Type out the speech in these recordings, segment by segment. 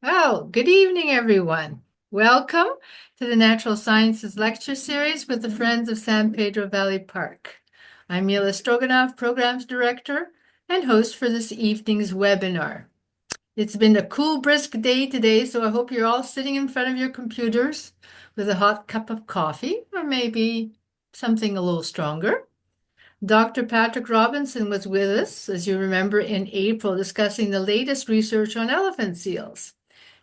Oh, good evening, everyone. Welcome to the Natural Sciences Lecture Series with the Friends of San Pedro Valley Park. I'm Mila Stroganoff, Programs Director and host for this evening's webinar. It's been a cool, brisk day today, so I hope you're all sitting in front of your computers with a hot cup of coffee or maybe something a little stronger. Dr. Patrick Robinson was with us, as you remember, in April discussing the latest research on elephant seals.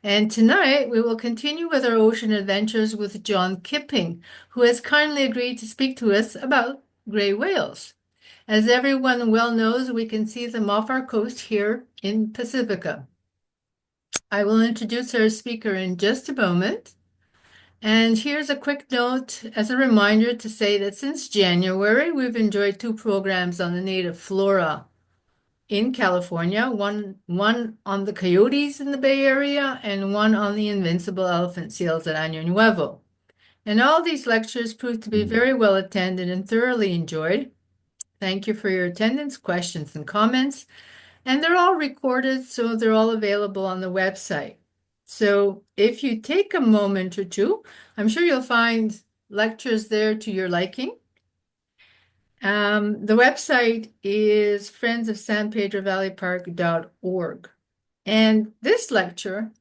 And tonight we will continue with our ocean adventures with John Kipping, who has kindly agreed to speak to us about gray whales. As everyone well knows, we can see them off our coast here in Pacifica. I will introduce our speaker in just a moment. And here's a quick note as a reminder to say that since January, we've enjoyed two programs on the native flora in California, one on the coyotes in the Bay Area and one on the invincible elephant seals at Año Nuevo. And all these lectures proved to be very well attended and thoroughly enjoyed. Thank you for your attendance, questions, and comments. And they're all recorded, so they're all available on the website. So if you take a moment or two, I'm sure you'll find lectures there to your liking. The website is friendsofsanpedrovalleypark.org. And this lecture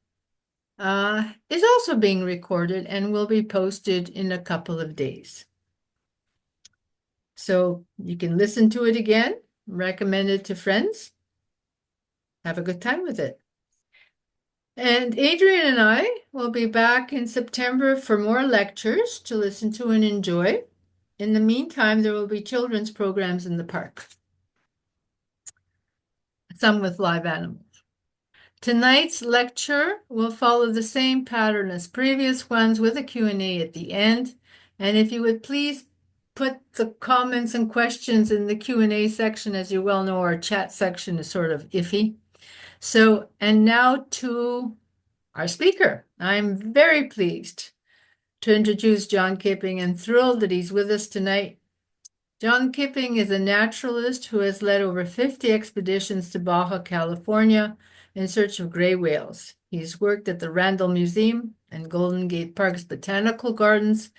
is also being recorded and will be posted in a couple of days. So you can listen to it again, recommend it to friends. Have a good time with it. And Adrian and I will be back in September for more lectures to listen to and enjoy. In the meantime, there will be children's programs in the park, some with live animals. Tonight's lecture will follow the same pattern as previous ones with a Q&A at the end. And if you would please put the comments and questions in the Q&A section. As you well know, our chat section is sort of iffy. So, and now to our speaker. I'm very pleased to introduce John Kipping and thrilled that he's with us tonight. John Kipping is a naturalist who has led over 50 expeditions to Baja California in search of gray whales. He's worked at the Randall Museum and Golden Gate Park's Botanical Gardens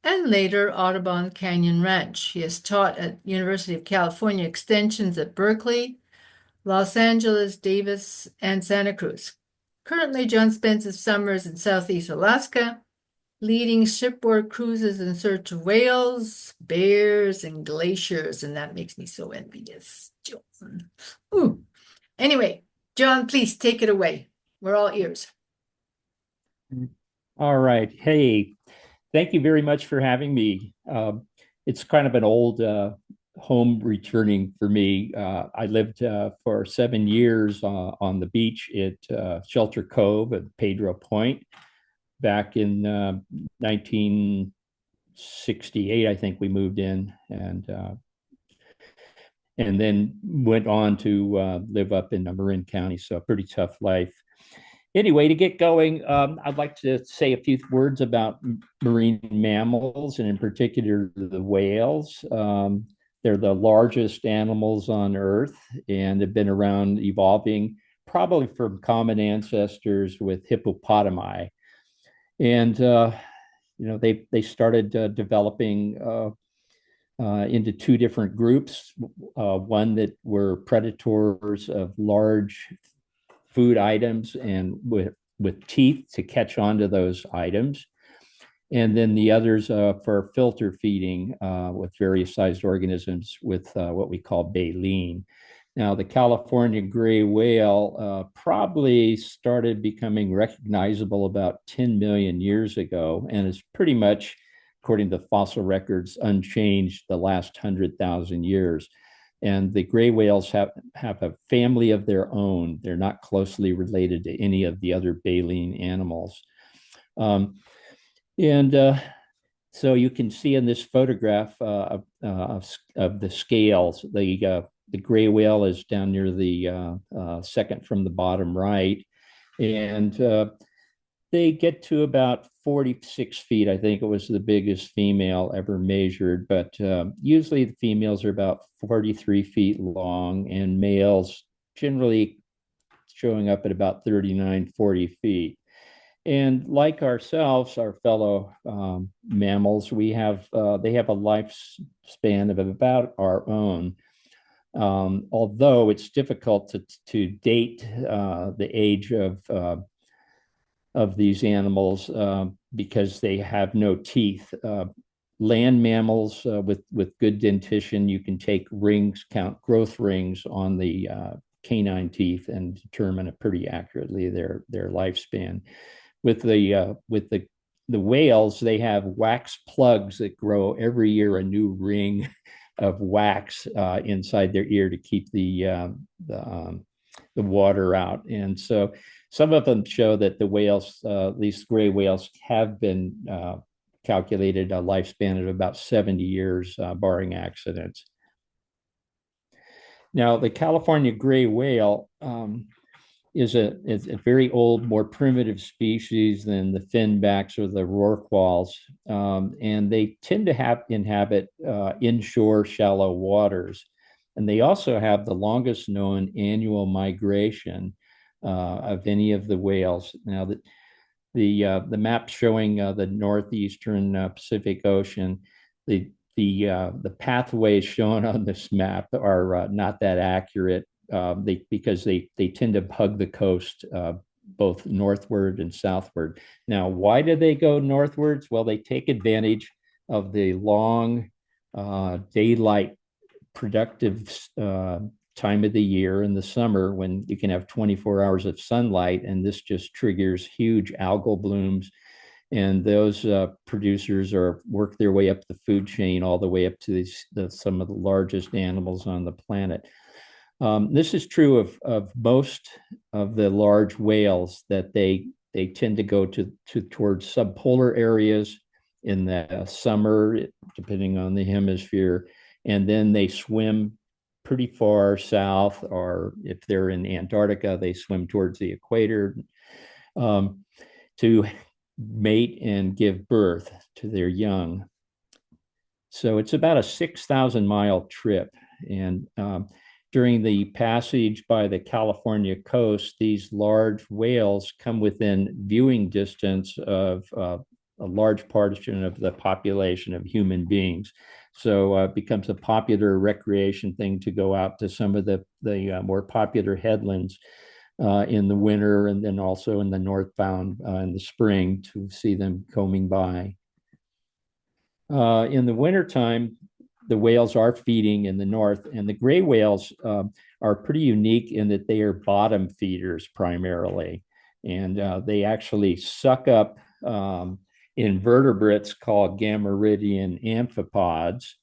and later Audubon Canyon Ranch. He has taught at University of California Extensions at Berkeley, Los Angeles, Davis, and Santa Cruz. Currently, John spends his summers in Southeast Alaska, leading shipboard cruises in search of whales, bears, and glaciers, and that makes me so envious, John. Ooh. Anyway, John, please take it away. We're all ears. All right. Hey, thank you very much for having me. It's kind of an old home returning for me. I lived for 7 years on the beach at Shelter Cove at Pedro Point back in 1968. I think we moved in and then went on to live up in Marin County. So a pretty tough life. Anyway, to get going, I'd like to say a few words about marine mammals, and in particular, the whales. They're the largest animals on Earth and have been around evolving probably from common ancestors with hippopotami. And, they started developing into two different groups. One that were predators of large food items and with teeth to catch onto those items. And then the others for filter feeding with various sized organisms with what we call baleen. Now, the California gray whale probably started becoming recognizable about 10 million years ago and is pretty much, according to fossil records, unchanged the last 100,000 years. And the gray whales have a family of their own. They're not closely related to any of the other baleen animals. So you can see in this photograph of the scales, the gray whale is down near the second from the bottom right. And they get to about 46 feet. I think it was the biggest female ever measured, but usually the females are about 43 feet long and males generally showing up at about 39, 40 feet. And like ourselves, our fellow mammals, they have a lifespan of about our own. Although it's difficult to date the age of these animals because they have no teeth. Land mammals with good dentition, you can take rings, count growth rings on the canine teeth, and determine it pretty accurately their lifespan. With the whales, they have wax plugs that grow every year a new ring of wax inside their ear to keep the water out. And so some of them show that the whales, these gray whales, have been calculated a lifespan of about 70 years, barring accidents. Now, the California gray whale is a very old, more primitive species than the finbacks or the rorquals, and they tend to inhabit inshore shallow waters. And they also have the longest known annual migration of any of the whales. Now, the map showing the northeastern Pacific Ocean, the pathways shown on this map are not that accurate because they tend to hug the coast both northward and southward. Now, why do they go northwards? Well, they take advantage of the long daylight productive time of the year in the summer when you can have 24 hours of sunlight, and this just triggers huge algal blooms. And those producers work their way up the food chain all the way up to some of the largest animals on the planet. This is true of most of the large whales, that they tend to go towards subpolar areas in the summer, depending on the hemisphere, and then they swim pretty far south, or if they're in Antarctica, they swim towards the equator to mate and give birth to their young. So it's about a 6,000-mile trip, and during the passage by the California coast, these large whales come within viewing distance of a large portion of the population of human beings. So it becomes a popular recreation thing to go out to some of the more popular headlands in the winter, and then also in the northbound in the spring to see them combing by. In the wintertime, the whales are feeding in the north, and the gray whales are pretty unique in that they are bottom feeders primarily, and they actually suck up invertebrates called Gamma-iridian amphipods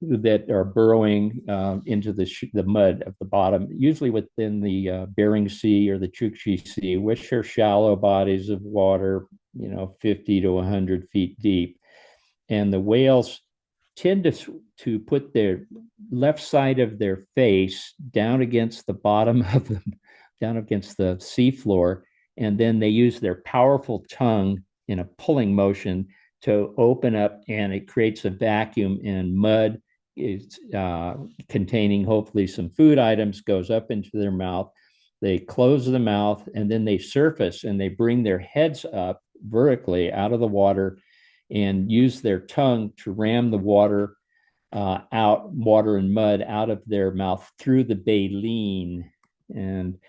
that are burrowing into the mud of the bottom, usually within the Bering Sea or the Chukchi Sea, which are shallow bodies of water, 50 to 100 feet deep. And the whales tend to put their left side of their face down against the bottom of them, down against the seafloor, and then they use their powerful tongue in a pulling motion to open up, and it creates a vacuum, and mud is containing hopefully some food items goes up into their mouth. They close the mouth, and then they surface, and they bring their heads up vertically out of the water and use their tongue to ram the water and mud out of their mouth through the baleen. And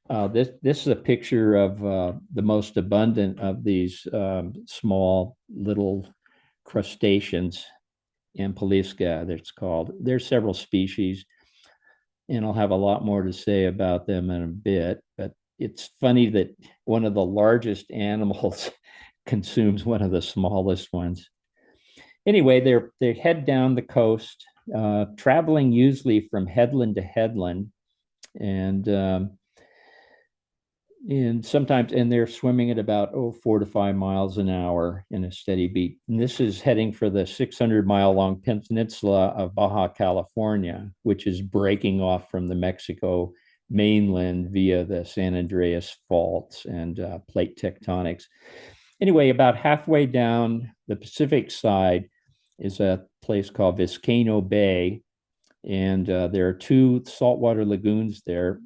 this is a picture of the most abundant of these small little crustaceans, Ampeliska, that's called. There's several species, and I'll have a lot more to say about them in a bit. But it's funny that one of the largest animals consumes one of the smallest ones. Anyway, they head down the coast, traveling usually from headland to headland, and sometimes they're swimming at about 4 to 5 miles an hour in a steady beat. And this is heading for the 600-mile long peninsula of Baja California, which is breaking off from the Mexico mainland via the San Andreas faults and plate tectonics. Anyway, about halfway down the Pacific side is a place called Vizcaino Bay, and there are two saltwater lagoons there.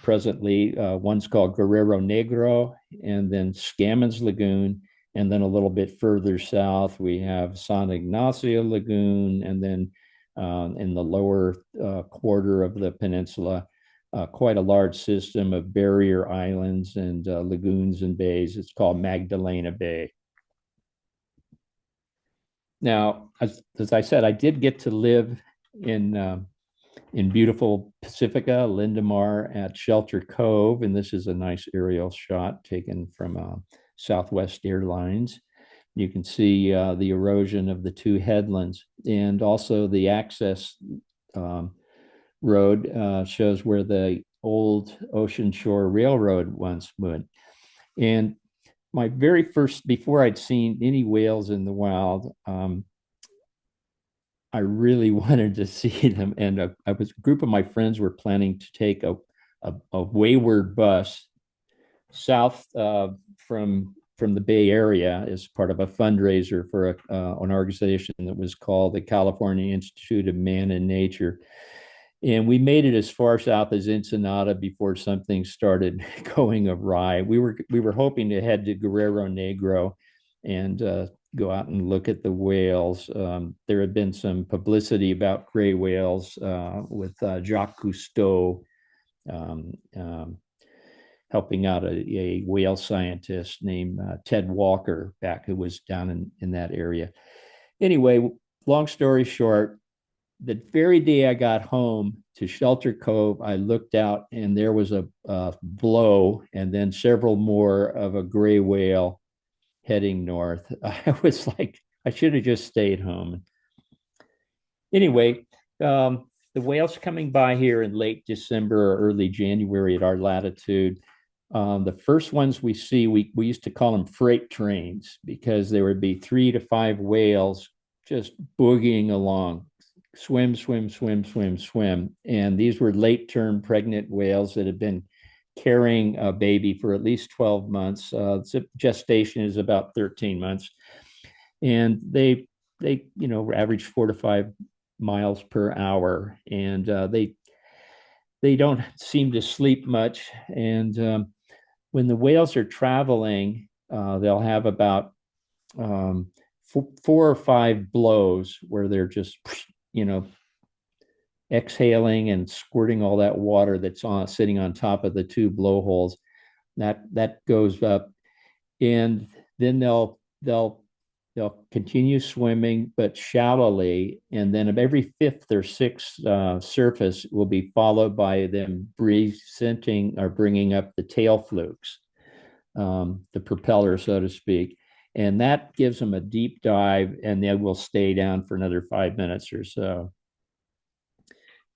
presently. One's called Guerrero Negro, and then Scammons Lagoon. And then a little bit further south, we have San Ignacio Lagoon. And then in the lower quarter of the peninsula, quite a large system of barrier islands and lagoons and bays. It's called Magdalena Bay. Now, as I said, I did get to live in beautiful Pacifica, Lindemar at Shelter Cove, and this is a nice aerial shot taken from Southwest Airlines. You can see the erosion of the two headlands, and also the access road shows where the old Ocean Shore Railroad once went. And my very first, before I'd seen any whales in the wild, I really wanted to see them. And a group of my friends were planning to take a wayward bus south from the Bay Area as part of a fundraiser for an organization that was called the California Institute of Man and Nature. And we made it as far south as Ensenada before something started going awry. We were hoping to head to Guerrero Negro and go out and look at the whales. There had been some publicity about gray whales with Jacques Cousteau helping out a whale scientist named Ted Walker back, who was down in that area. Anyway, long story short, the very day I got home to Shelter Cove, I looked out and there was a blow and then several more of a gray whale heading north. I was like, I should have just stayed home. Anyway, the whales coming by here in late December or early January at our latitude. The first ones we see, we used to call them freight trains because there would be 3 to 5 whales just boogieing along. Swim, swim, swim, swim, swim. And these were late term pregnant whales that had been carrying a baby for at least 12 months. Gestation is about 13 months. And they average 4 to 5 miles per hour. And they don't seem to sleep much. And when the whales are traveling, they'll have about 4 or 5 blows where they're just exhaling and squirting all that water that's sitting on top of the 2 blowholes. That goes up, and then they'll continue swimming, but shallowly, and then every 5th or 6th surface will be followed by them presenting or bringing up the tail flukes, the propeller, so to speak. And that gives them a deep dive, and they will stay down for another 5 minutes or so.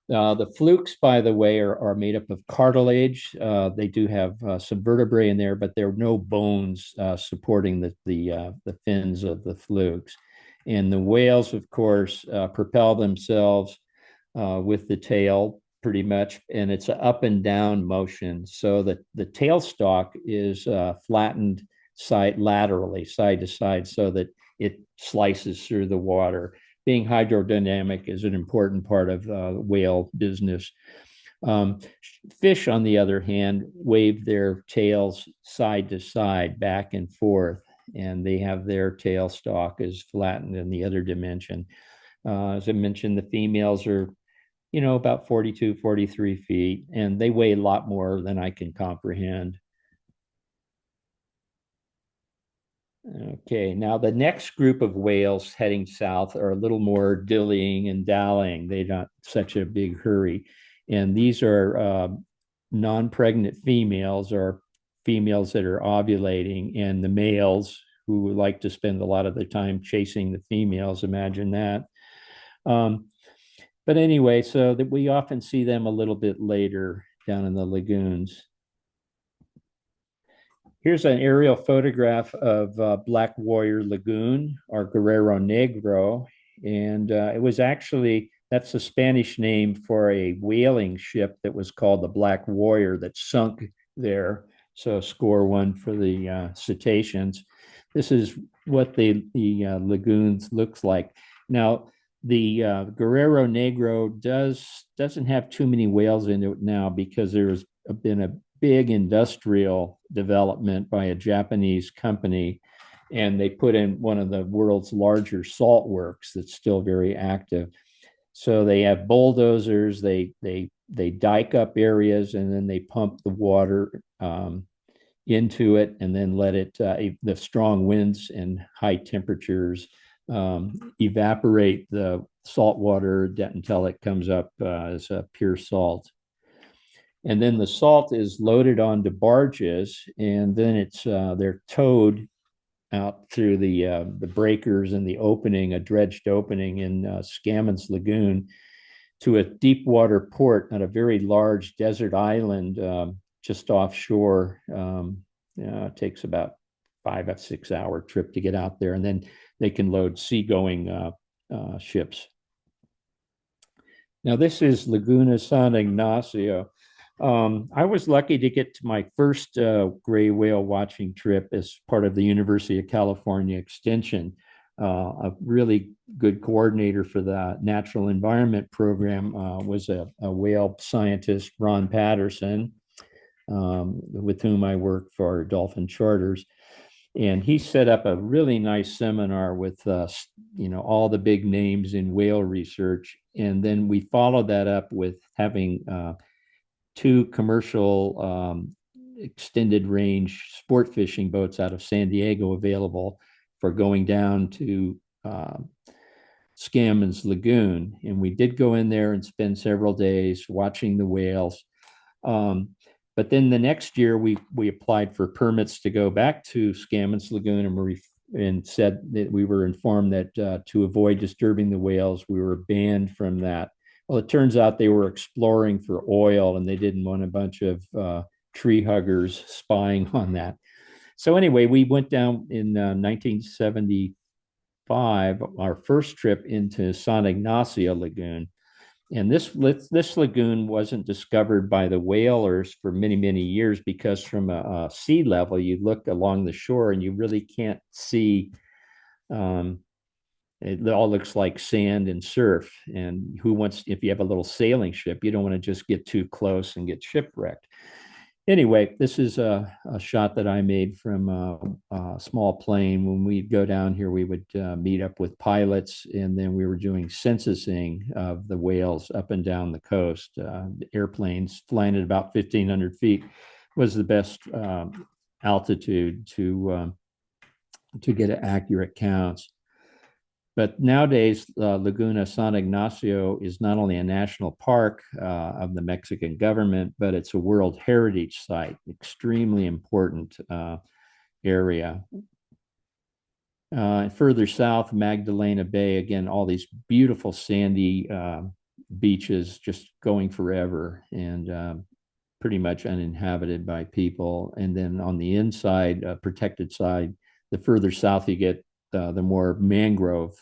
The flukes, by the way, are made up of cartilage. They do have some vertebrae in there, but there are no bones supporting the fins of the flukes. And the whales, of course, propel themselves with the tail pretty much, and it's an up and down motion. So that the tail stalk is flattened laterally, side to side, so that it slices through the water. Being hydrodynamic is an important part of whale business. Fish, on the other hand, wave their tails side to side, back and forth, and they have their tail stalk is flattened in the other dimension. As I mentioned, the females are, about 42, 43 feet, and they weigh a lot more than I can comprehend. Okay, now the next group of whales heading south are a little more dillying and dallying. They're not such a big hurry. And these are non-pregnant females, or females that are ovulating, and the males who like to spend a lot of their time chasing the females. Imagine that. But anyway, so that we often see them a little bit later down in the lagoons. Here's an aerial photograph of Black Warrior Lagoon, or Guerrero Negro. And it was actually, that's the Spanish name for a whaling ship that was called the Black Warrior that sunk there. So score 1 for the cetaceans. This is what the lagoons looks like. Now, the Guerrero Negro doesn't have too many whales in it now because there's been a big industrial development by a Japanese company, and they put in one of the world's larger salt works that's still very active. So they have bulldozers, they dike up areas, and then they pump the water into it, and then let it the strong winds and high temperatures evaporate the salt water until it comes up as a pure salt. And then the salt is loaded onto barges, and then they're towed out through the breakers and the opening, a dredged opening in Scammons Lagoon, to a deep water port on a very large desert island just offshore. It takes about 5 or 6 hour trip to get out there, and then they can load seagoing ships. Now, this is Laguna San Ignacio. I was lucky to get to my first gray whale watching trip as part of the University of California Extension. A really good coordinator for the natural environment program was a whale scientist, Ron Patterson, with whom I work for Dolphin Charters. And he set up a really nice seminar with all the big names in whale research. And then we followed that up with having 2 commercial extended range sport fishing boats out of San Diego available for going down to Scammons Lagoon. And we did go in there and spend several days watching the whales. But then the next year we applied for permits to go back to Scammons Lagoon, and said that we were informed that to avoid disturbing the whales, we were banned from that. Well, it turns out they were exploring for oil, and they didn't want a bunch of tree huggers spying on that. So anyway, we went down in 1975, our first trip into San Ignacio Lagoon. And this lagoon wasn't discovered by the whalers for many, many years, because from a sea level, you look along the shore and you really can't see. It all looks like sand and surf. And if you have a little sailing ship, you don't want to just get too close and get shipwrecked. Anyway, this is a shot that I made from a small plane. When we'd go down here, we would meet up with pilots, and then we were doing censusing of the whales up and down the coast. The airplanes flying at about 1,500 feet was the best altitude to get accurate counts. But nowadays, Laguna San Ignacio is not only a national park of the Mexican government, but it's a World Heritage Site, extremely important area. Further south, Magdalena Bay, again, all these beautiful sandy beaches just going forever, and pretty much uninhabited by people. And then on the inside, protected side, the further south you get, the more mangrove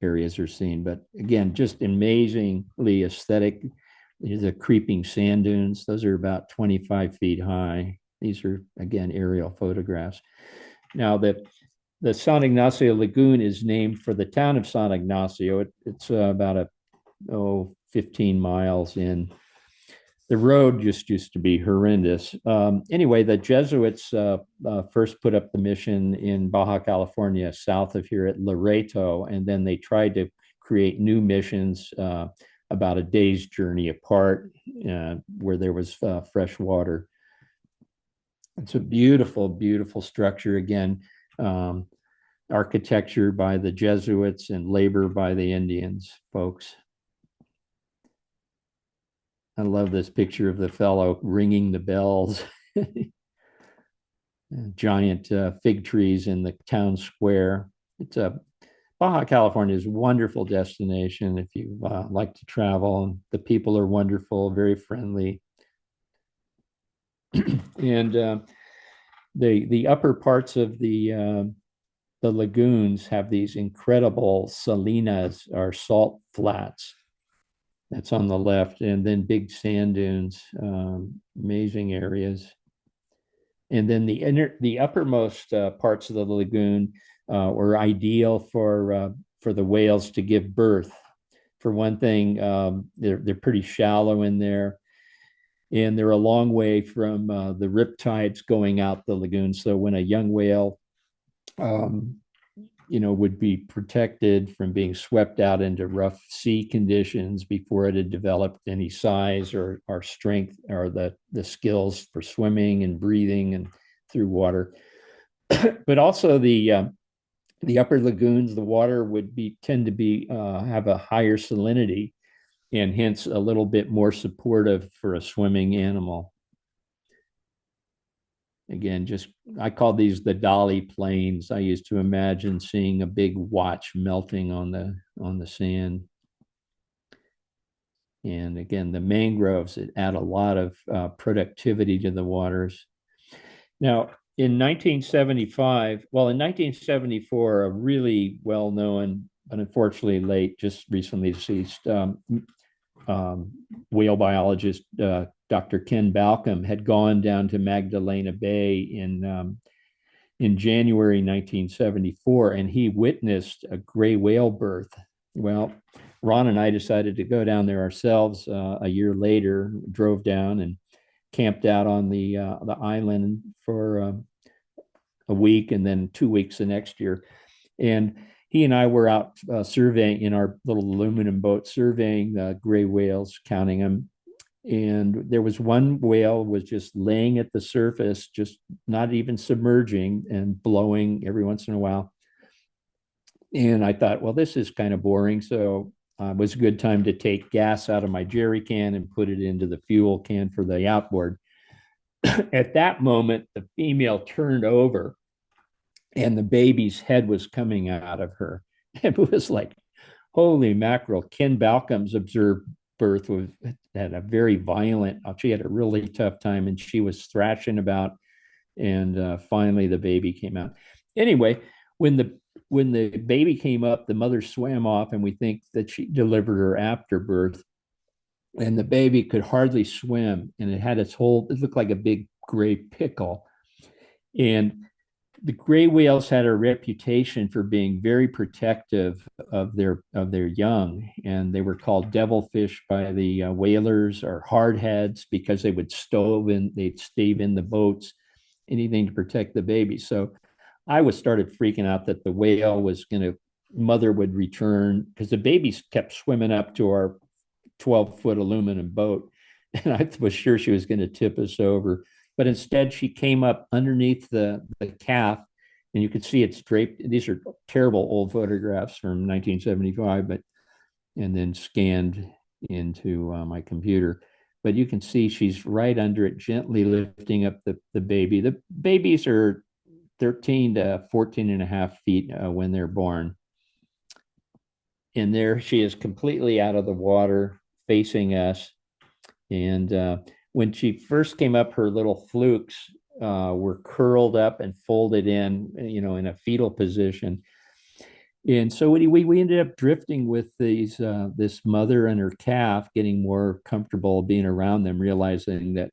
areas are seen. But again, just amazingly aesthetic. The creeping sand dunes, those are about 25 feet high. These are, again, aerial photographs. Now, the San Ignacio Lagoon is named for the town of San Ignacio. It's about 15 miles in. The road just used to be horrendous. Anyway, the Jesuits first put up the mission in Baja California, south of here at Loreto, and then they tried to create new missions about a day's journey apart, where there was fresh water. It's a beautiful, beautiful structure. Again, architecture by the Jesuits and labor by the Indians folks. I love this picture of the fellow ringing the bells. Giant fig trees in the town square. Baja California is a wonderful destination if you like to travel. The people are wonderful, very friendly. And the upper parts of the lagoons have these incredible salinas, or salt flats. That's on the left, and then big sand dunes, amazing areas. And then the uppermost parts of the lagoon were ideal for the whales to give birth. For one thing, they're pretty shallow in there. and they're a long way from the riptides going out the lagoon. So when a young whale, um, would be protected from being swept out into rough sea conditions before it had developed any size or strength or the skills for swimming and breathing and through water. But also the upper lagoons, the water would tend to be have a higher salinity and hence a little bit more supportive for a swimming animal. Again, just I call these the Dolly plains. I used to imagine seeing a big watch melting on the sand. And again, the mangroves add a lot of productivity to the waters. Now, in 1975, well, in 1974, a really well-known, but unfortunately late, just recently deceased um, whale biologist, Dr. Ken Balcom, had gone down to Magdalena Bay in January 1974, and he witnessed a gray whale birth. Well, Ron and I decided to go down there ourselves a year later, drove down and camped out on the island for a week and then 2 weeks the next year. And he and I were out surveying in our little aluminum boat, surveying the gray whales, counting them. And there was one whale was just laying at the surface, just not even submerging and blowing every once in a while. And I thought, well, this is kind of boring. So it was a good time to take gas out of my jerry can and put it into the fuel can for the outboard. At that moment, the female turned over and the baby's head was coming out of her. It was like, holy mackerel. Ken Balcom's observed birth had a very violent, she had a really tough time and she was thrashing about. And finally the baby came out. Anyway, when the baby came up, the mother swam off and we think that she delivered her after birth. And the baby could hardly swim and it looked like a big gray pickle. And the gray whales had a reputation for being very protective of their young, and they were called devilfish by the whalers, or hardheads, because they'd stave in the boats, anything to protect the baby. So I started freaking out that the mother would return, because the babies kept swimming up to our 12-foot aluminum boat, and I was sure she was going to tip us over. But instead, she came up underneath the calf, and you could see it's draped. These are terrible old photographs from 1975, and then scanned into my computer. But you can see she's right under it, gently lifting up the baby. The babies are 13 to 14 and a half feet when they're born. And there she is, completely out of the water, facing us. And when she first came up, her little flukes were curled up and folded in a fetal position. And so we ended up drifting with this mother and her calf, getting more comfortable being around them, realizing that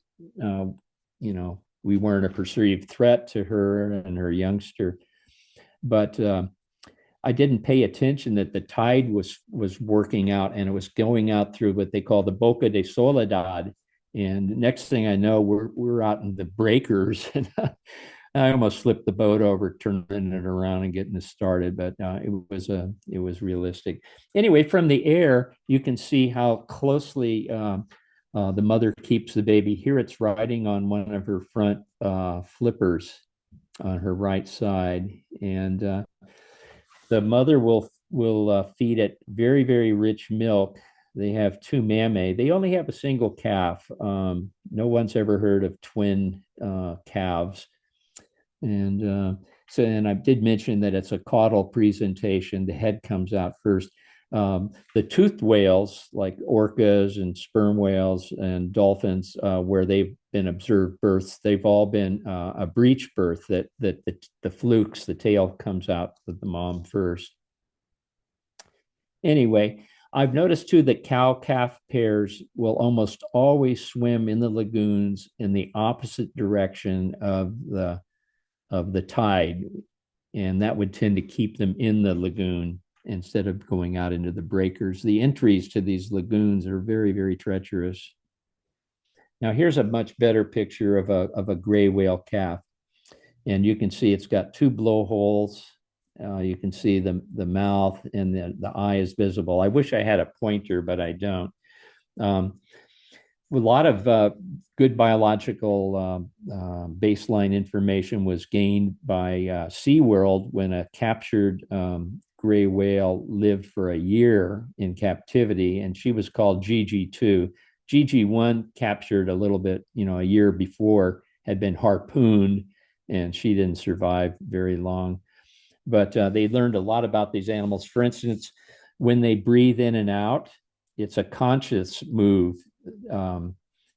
we weren't a perceived threat to her and her youngster. But I didn't pay attention that the tide was working out, and it was going out through what they call the Boca de Soledad. And next thing I know, we're out in the breakers, and I almost flipped the boat over, turning it around and getting it started. But it was realistic. Anyway, from the air, you can see how closely the mother keeps the baby. Here, it's riding on one of her front flippers on her right side, and the mother will feed it very, very rich milk. They have two mammae. They only have a single calf. No one's ever heard of twin calves. And I did mention that it's a caudal presentation. The head comes out first. The toothed whales, like orcas and sperm whales and dolphins, where they've been observed births, they've all been a breech birth, that the flukes, the tail comes out with the mom first. Anyway, I've noticed too that cow-calf pairs will almost always swim in the lagoons in the opposite direction of the tide, and that would tend to keep them in the lagoon instead of going out into the breakers. The entries to these lagoons are very, very treacherous. Now here's a much better picture of a gray whale calf. And you can see it's got two blowholes. You can see the mouth and the eye is visible. I wish I had a pointer, but I don't. A lot of good biological baseline information was gained by SeaWorld when a captured gray whale lived for a year in captivity, and she was called GG2. GG1 captured a little bit, a year before, had been harpooned, and she didn't survive very long. But they learned a lot about these animals. For instance, when they breathe in and out, it's a conscious move.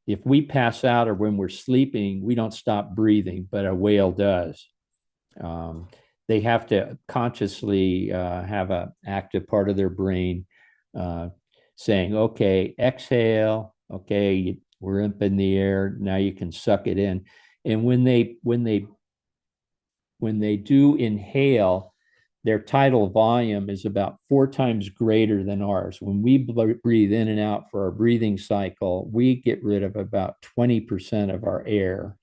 If we pass out or when we're sleeping, we don't stop breathing, but a whale does. They have to consciously have an active part of their brain saying, okay, exhale, okay, we're up in the air, now you can suck it in. And when they do inhale, their tidal volume is about 4 times greater than ours. When we breathe in and out for our breathing cycle, we get rid of about 20% of our air.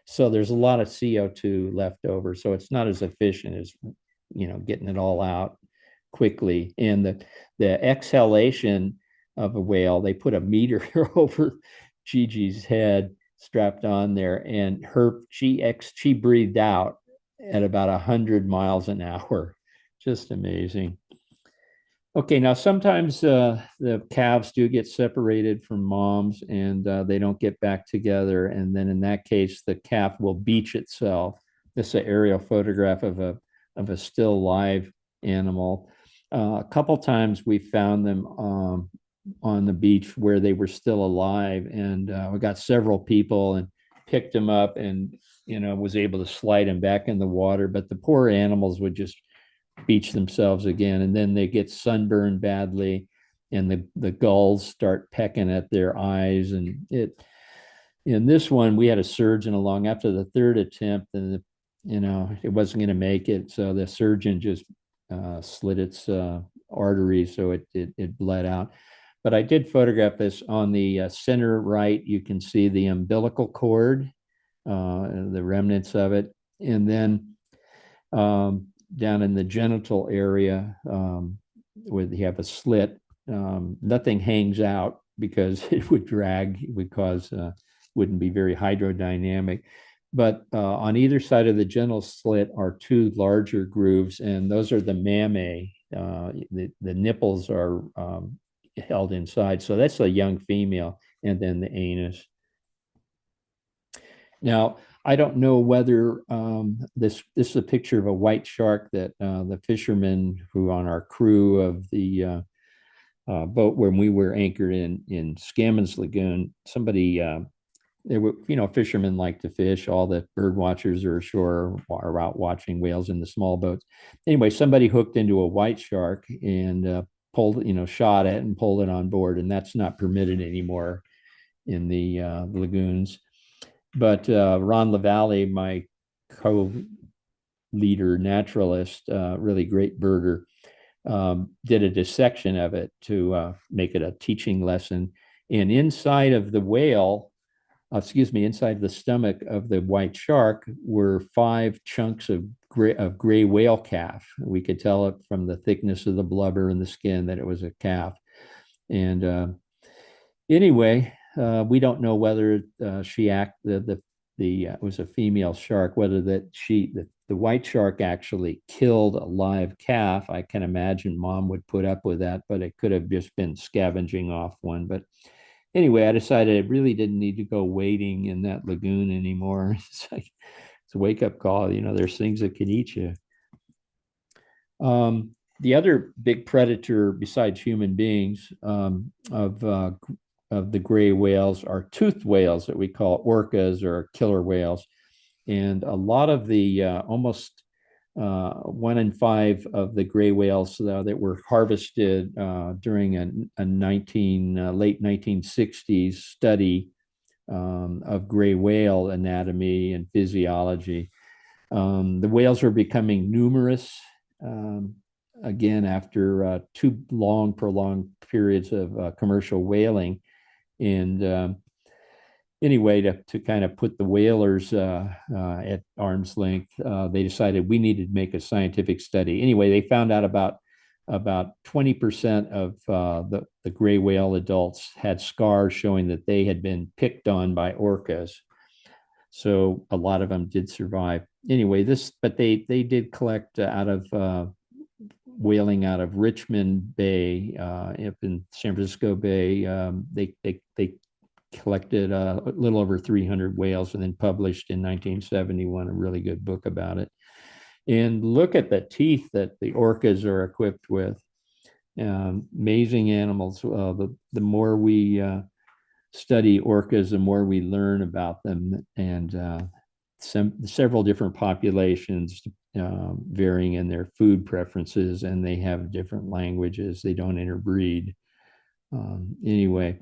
So there's a lot of CO2 left over. So it's not as efficient as, getting it all out quickly. And the exhalation of a whale, they put a meter over Gigi's head strapped on there, and she breathed out at about 100 miles an hour. Just amazing. Okay, now sometimes the calves do get separated from moms, and they don't get back together. And then in that case, the calf will beach itself. This is an aerial photograph of a still live animal. A couple times we found them on the beach where they were still alive, and we got several people and picked them up and was able to slide them back in the water. But the poor animals would just beach themselves again, and then they get sunburned badly, and the gulls start pecking at their eyes. And in this one, we had a surgeon along after the third attempt, and it wasn't going to make it, so the surgeon just slit its artery, so it bled out. But I did photograph this. On the center right, you can see the umbilical cord, the remnants of it, and then down in the genital area, where you have a slit, nothing hangs out because it would drag, it would cause, wouldn't be very hydrodynamic. But on either side of the genital slit are 2 larger grooves, and those are the mammae. The nipples are held inside. So that's a young female, and then the anus. Now, I don't know whether this is a picture of a white shark that the fishermen who on our crew of the boat when we were anchored in Scammons Lagoon, somebody there were, fishermen like to fish. All the bird watchers are ashore are out watching whales in the small boats. Anyway, somebody hooked into a white shark and pulled, shot it and pulled it on board, and that's not permitted anymore in the lagoons. But Ron LaValle, my co-leader naturalist, really great birder, did a dissection of it to make it a teaching lesson. And inside of the whale, inside the stomach of the white shark were 5 chunks of gray whale calf. We could tell it from the thickness of the blubber and the skin that it was a calf. And anyway, we don't know whether it was a female shark, whether the white shark actually killed a live calf. I can imagine mom would put up with that, but it could have just been scavenging off one. But anyway, I decided I really didn't need to go wading in that lagoon anymore. It's like, it's a wake-up call. There's things that can eat you. The other big predator besides human beings of the gray whales are toothed whales that we call orcas or killer whales. And a lot of the almost 1 in 5 of the gray whales that were harvested during a late 1960s study of gray whale anatomy and physiology. The whales were becoming numerous again after 2 prolonged periods of commercial whaling. And anyway, to kind of put the whalers at arm's length, they decided we needed to make a scientific study. Anyway, they found out about 20% of the gray whale adults had scars showing that they had been picked on by orcas. So a lot of them did survive. Anyway, but they did collect out of whaling out of Richmond Bay, up in San Francisco Bay. They collected a little over 300 whales and then published in 1971 a really good book about it. And look at the teeth that the orcas are equipped with. Amazing animals. The more we study orcas, the more we learn about them, and several different populations varying in their food preferences, and they have different languages. They don't interbreed. Anyway,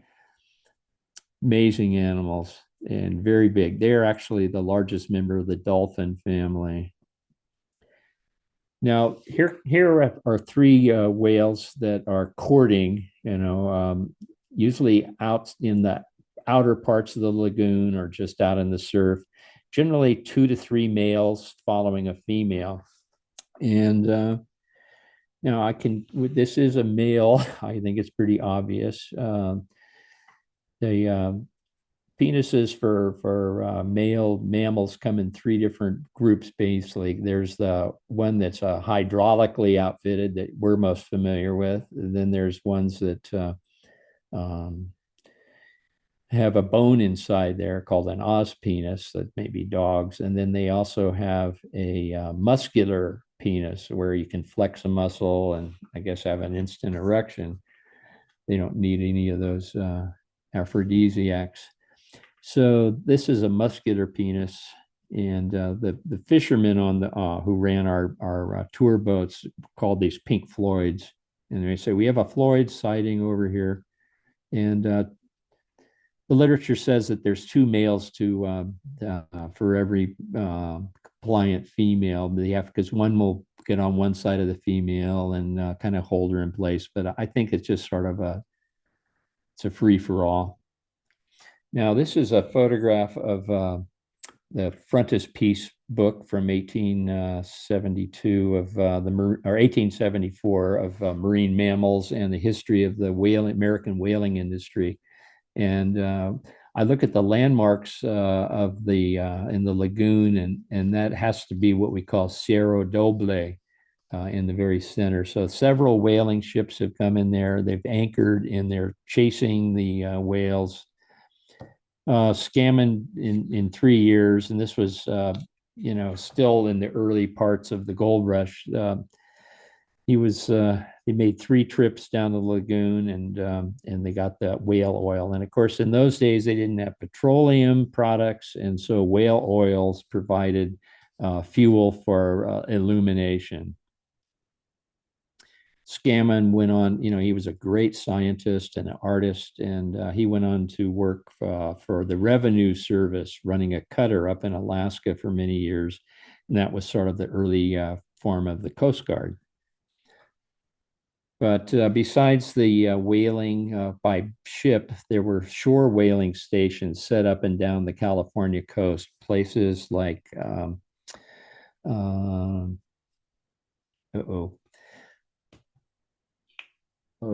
amazing animals and very big. They're actually the largest member of the dolphin family. Now, here are three whales that are courting, usually out in the outer parts of the lagoon or just out in the surf, generally 2 to 3 males following a female. And now this is a male. I think it's pretty obvious. The penises for male mammals come in 3 different groups, basically. There's the one that's hydraulically outfitted that we're most familiar with. And then there's ones that have a bone inside there called an os penis, that may be dogs. And then they also have a muscular penis where you can flex a muscle and I guess have an instant erection. They don't need any of those aphrodisiacs. So this is a muscular penis, and the fishermen on the who ran our tour boats called these pink Floyds, and they say we have a Floyd sighting over here, and the literature says that there's 2 males for every compliant female. They have, because one will get on one side of the female and kind of hold her in place, but I think it's just sort of it's a free for all. Now, this is a photograph of the frontispiece book from 1872 of or 1874 of marine mammals and the history of the American whaling industry. And I look at the landmarks of the in the lagoon, and that has to be what we call Cerro Doble in the very center. So several whaling ships have come in there. They've anchored and they're chasing the whales. Scammon in 3 years, and this was still in the early parts of the gold rush. He made 3 trips down the lagoon, and they got the whale oil. And of course, in those days they didn't have petroleum products, and so whale oils provided fuel for illumination. Scammon went on, he was a great scientist and an artist, and he went on to work for the Revenue Service, running a cutter up in Alaska for many years. And that was sort of the early form of the Coast Guard. But besides the whaling by ship, there were shore whaling stations set up and down the California coast, places like,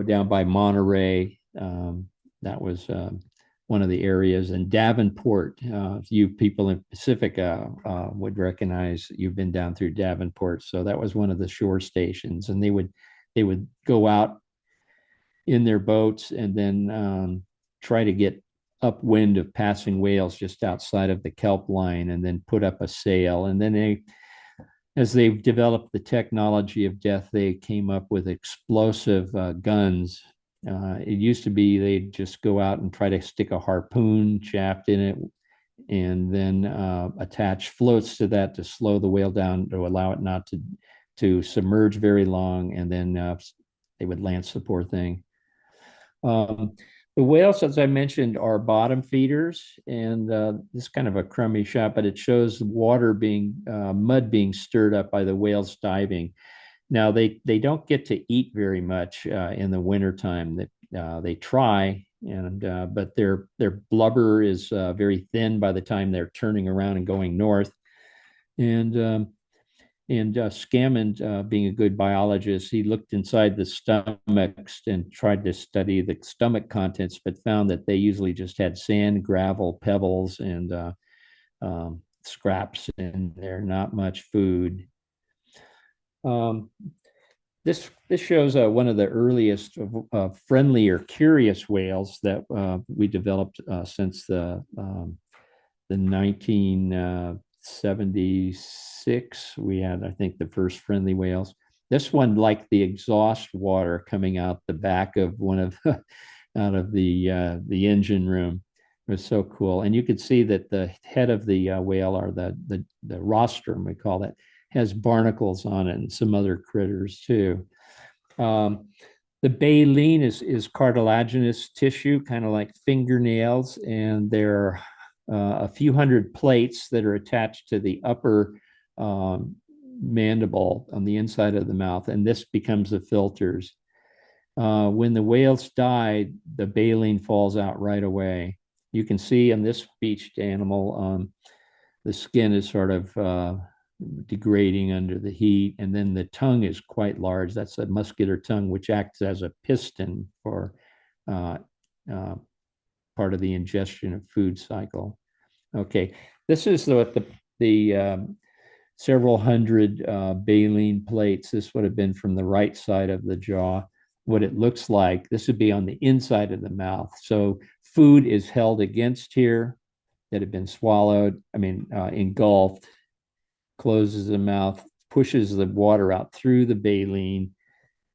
down by Monterey. That was one of the areas. And Davenport, you people in Pacifica would recognize, you've been down through Davenport. So that was one of the shore stations. And they would go out in their boats and then try to get upwind of passing whales just outside of the kelp line, and then put up a sail. And then as they've developed the technology of death, they came up with explosive guns. It used to be they'd just go out and try to stick a harpoon shaft in it, and then attach floats to that to slow the whale down, to allow it not to submerge very long, and then they would lance the poor thing. The whales, as I mentioned, are bottom feeders, and this is kind of a crummy shot, but it shows mud being stirred up by the whales diving. Now, they don't get to eat very much in the wintertime. They try, and but their blubber is very thin by the time they're turning around and going north. And Scammond, being a good biologist, he looked inside the stomachs and tried to study the stomach contents, but found that they usually just had sand, gravel, pebbles, and scraps in there, not much food. Um, this shows one of the earliest friendly or curious whales that we developed since the 1976. We had, I think, the first friendly whales. This one liked the exhaust water coming out the back of one of out of the engine room. It was so cool, and you could see that the head of the whale, or the rostrum, we call it, has barnacles on it and some other critters too. Um, the baleen is cartilaginous tissue, kind of like fingernails, and there are a few hundred plates that are attached to the upper mandible on the inside of the mouth, and this becomes the filters. When the whales die, the baleen falls out right away. You can see on this beached animal, the skin is sort of degrading under the heat, and then the tongue is quite large. That's a muscular tongue, which acts as a piston for uh, uh, part of the ingestion of food cycle. Okay, this is what the several hundred baleen plates. This would have been from the right side of the jaw. What it looks like, this would be on the inside of the mouth. So food is held against here that had been swallowed, engulfed, closes the mouth, pushes the water out through the baleen,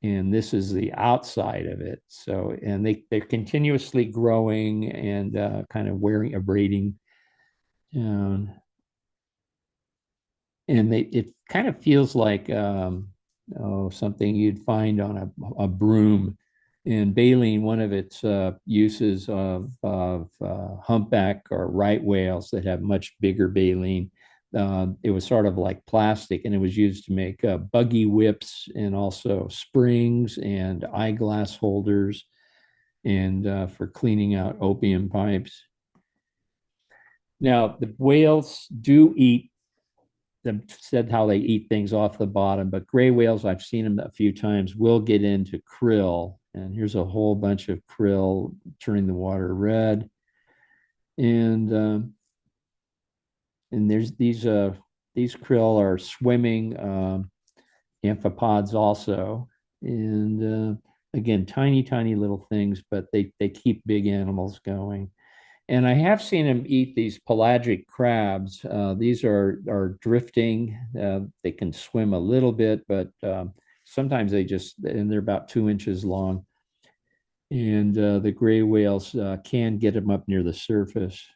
and this is the outside of it. So, and they're continuously growing and kind of wearing, abrading down. And it kind of feels like something you'd find on a broom. And baleen, one of its uses of humpback or right whales that have much bigger baleen, it was sort of like plastic, and it was used to make buggy whips and also springs and eyeglass holders, and for cleaning out opium pipes. Now, the whales do eat, them said how they eat things off the bottom, but gray whales, I've seen them a few times, will get into krill. And here's a whole bunch of krill turning the water red. And there's these krill are swimming amphipods also. And again, tiny little things, but they keep big animals going. And I have seen them eat these pelagic crabs. These are drifting. They can swim a little bit, but sometimes and they're about 2 inches long. And the gray whales can get them up near the surface.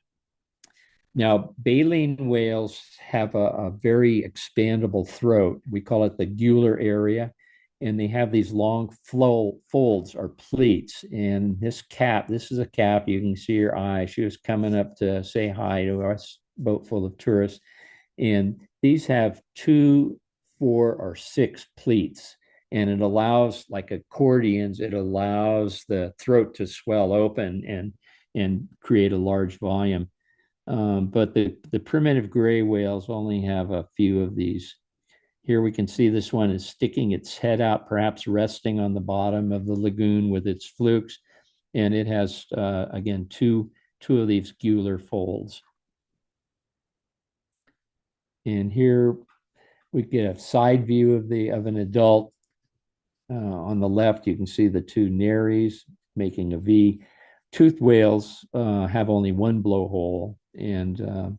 Now, baleen whales have a very expandable throat. We call it the gular area. And they have these long folds or pleats. And this is a cap. You can see her eye. She was coming up to say hi to us, boat full of tourists. And these have 2, 4, or 6 pleats. And it allows, like accordions, it allows the throat to swell open and create a large volume. But the primitive gray whales only have a few of these. Here we can see this one is sticking its head out, perhaps resting on the bottom of the lagoon with its flukes. And it has, again, two of these gular folds. And here we get a side view of an adult. On the left, you can see the 2 nares making a V. Toothed whales have only one blowhole, and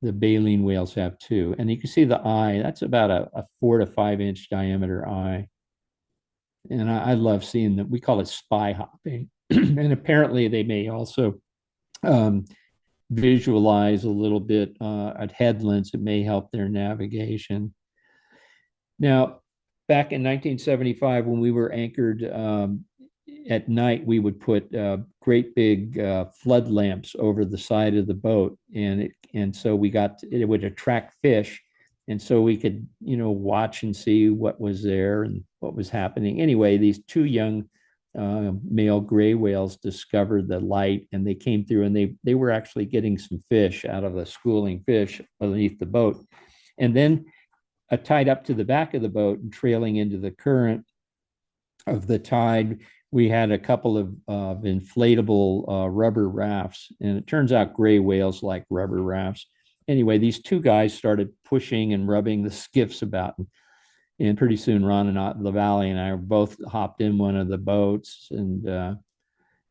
the baleen whales have 2. And you can see the eye, that's about a 4 to 5 inch diameter eye. And I love seeing that. We call it spy hopping. And apparently they may also visualize a little bit at headlands. It may help their navigation. Now, back in 1975, when we were anchored at night, we would put great big flood lamps over the side of the boat, and so it would attract fish, and so we could watch and see what was there and what was happening. Anyway, these 2 young male gray whales discovered the light, and they came through, and they were actually getting some fish out of the schooling fish underneath the boat. And then tied up to the back of the boat and trailing into the current of the tide, we had a couple of inflatable rubber rafts. And it turns out gray whales like rubber rafts. Anyway, these two guys started pushing and rubbing the skiffs about. And pretty soon, Ron and LaValle and I both hopped in one of the boats, and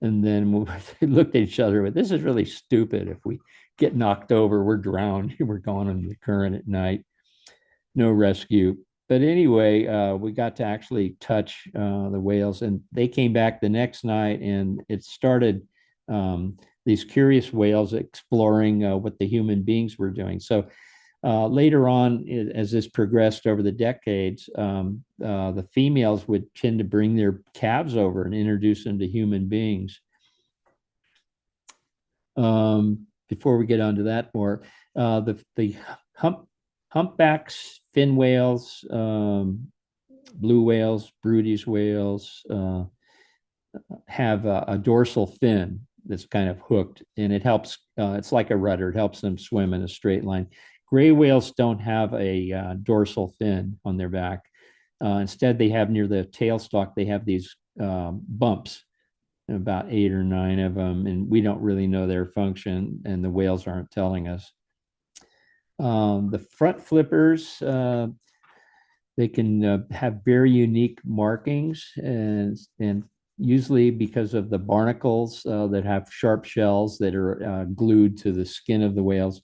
then we looked at each other with, this is really stupid. If we get knocked over, we're drowned. We're going in the current at night. No rescue. But anyway, we got to actually touch the whales, and they came back the next night, and it started these curious whales exploring what the human beings were doing. So later on, as this progressed over the decades, the females would tend to bring their calves over and introduce them to human beings. Before we get onto that more, the humpbacks, fin whales, blue whales, Broodies whales have a dorsal fin that's kind of hooked, and it helps. It's like a rudder. It helps them swim in a straight line. Gray whales don't have a dorsal fin on their back. Instead, they have near the tail stalk, they have these bumps, about 8 or 9 of them, and we don't really know their function, and the whales aren't telling us. The front flippers, they can have very unique markings, and usually because of the barnacles that have sharp shells that are glued to the skin of the whales.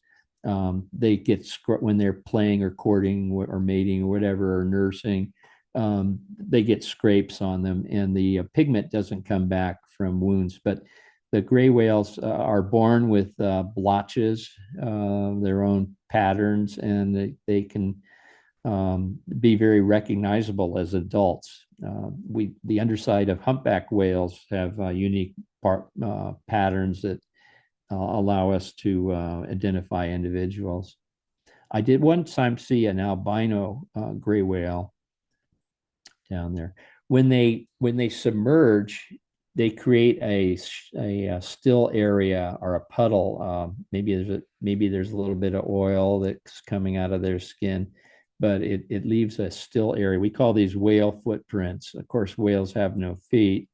They get when they're playing or courting or mating or whatever, or nursing, they get scrapes on them, and the pigment doesn't come back from wounds. But the gray whales are born with blotches, their own patterns, and they can be very recognizable as adults. The underside of humpback whales have unique patterns that allow us to identify individuals. I did one time see an albino gray whale down there. When they submerge, they create a still area or a puddle. Maybe there's a little bit of oil that's coming out of their skin, but it leaves a still area. We call these whale footprints. Of course, whales have no feet,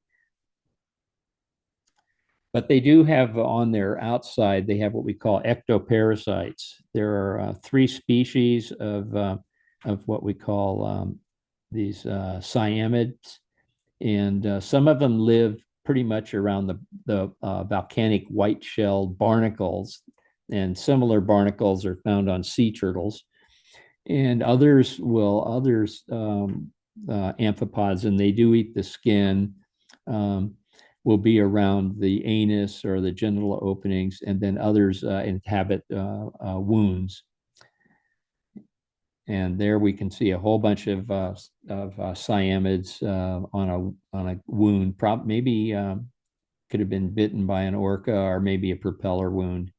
but they do have on their outside, they have what we call ectoparasites. There are 3 species of what we call these cyanids, and some of them live pretty much around the volcanic white-shelled barnacles, and similar barnacles are found on sea turtles. And others amphipods, and they do eat the skin, will be around the anus or the genital openings, and then others inhabit wounds. And there we can see a whole bunch of cyanids on a wound. Maybe could have been bitten by an orca, or maybe a propeller wound.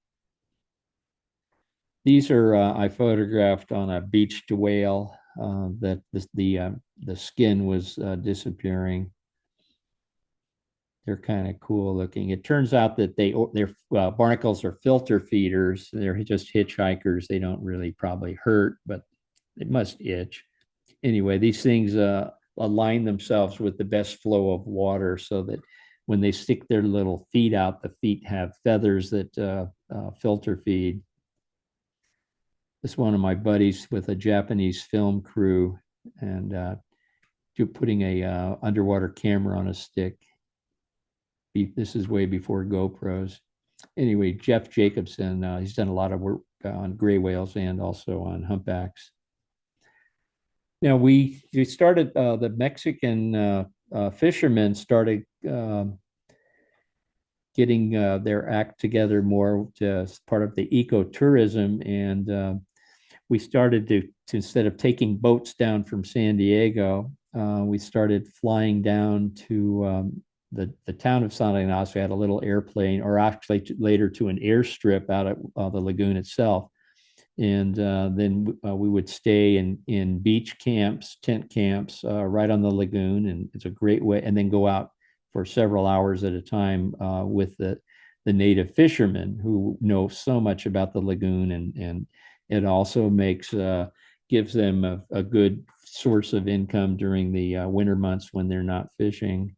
These are I photographed on a beached whale that the skin was disappearing. They're kind of cool looking. It turns out that their barnacles are filter feeders. They're just hitchhikers. They don't really probably hurt, but it must itch. Anyway, these things align themselves with the best flow of water, so that when they stick their little feet out, the feet have feathers that filter feed. This is one of my buddies with a Japanese film crew, and putting a underwater camera on a stick. This is way before GoPros. Anyway, Jeff Jacobson, he's done a lot of work on gray whales and also on humpbacks. Now we started, the Mexican fishermen started getting their act together more as part of the ecotourism, and we started to instead of taking boats down from San Diego, we started flying down to the town of Santa Cruz. We had a little airplane, or actually later to an airstrip out at the lagoon itself. And then we would stay in beach camps, tent camps right on the lagoon. And it's a great way, and then go out for several hours at a time with the native fishermen who know so much about the lagoon, and it also gives them a good source of income during the winter months when they're not fishing.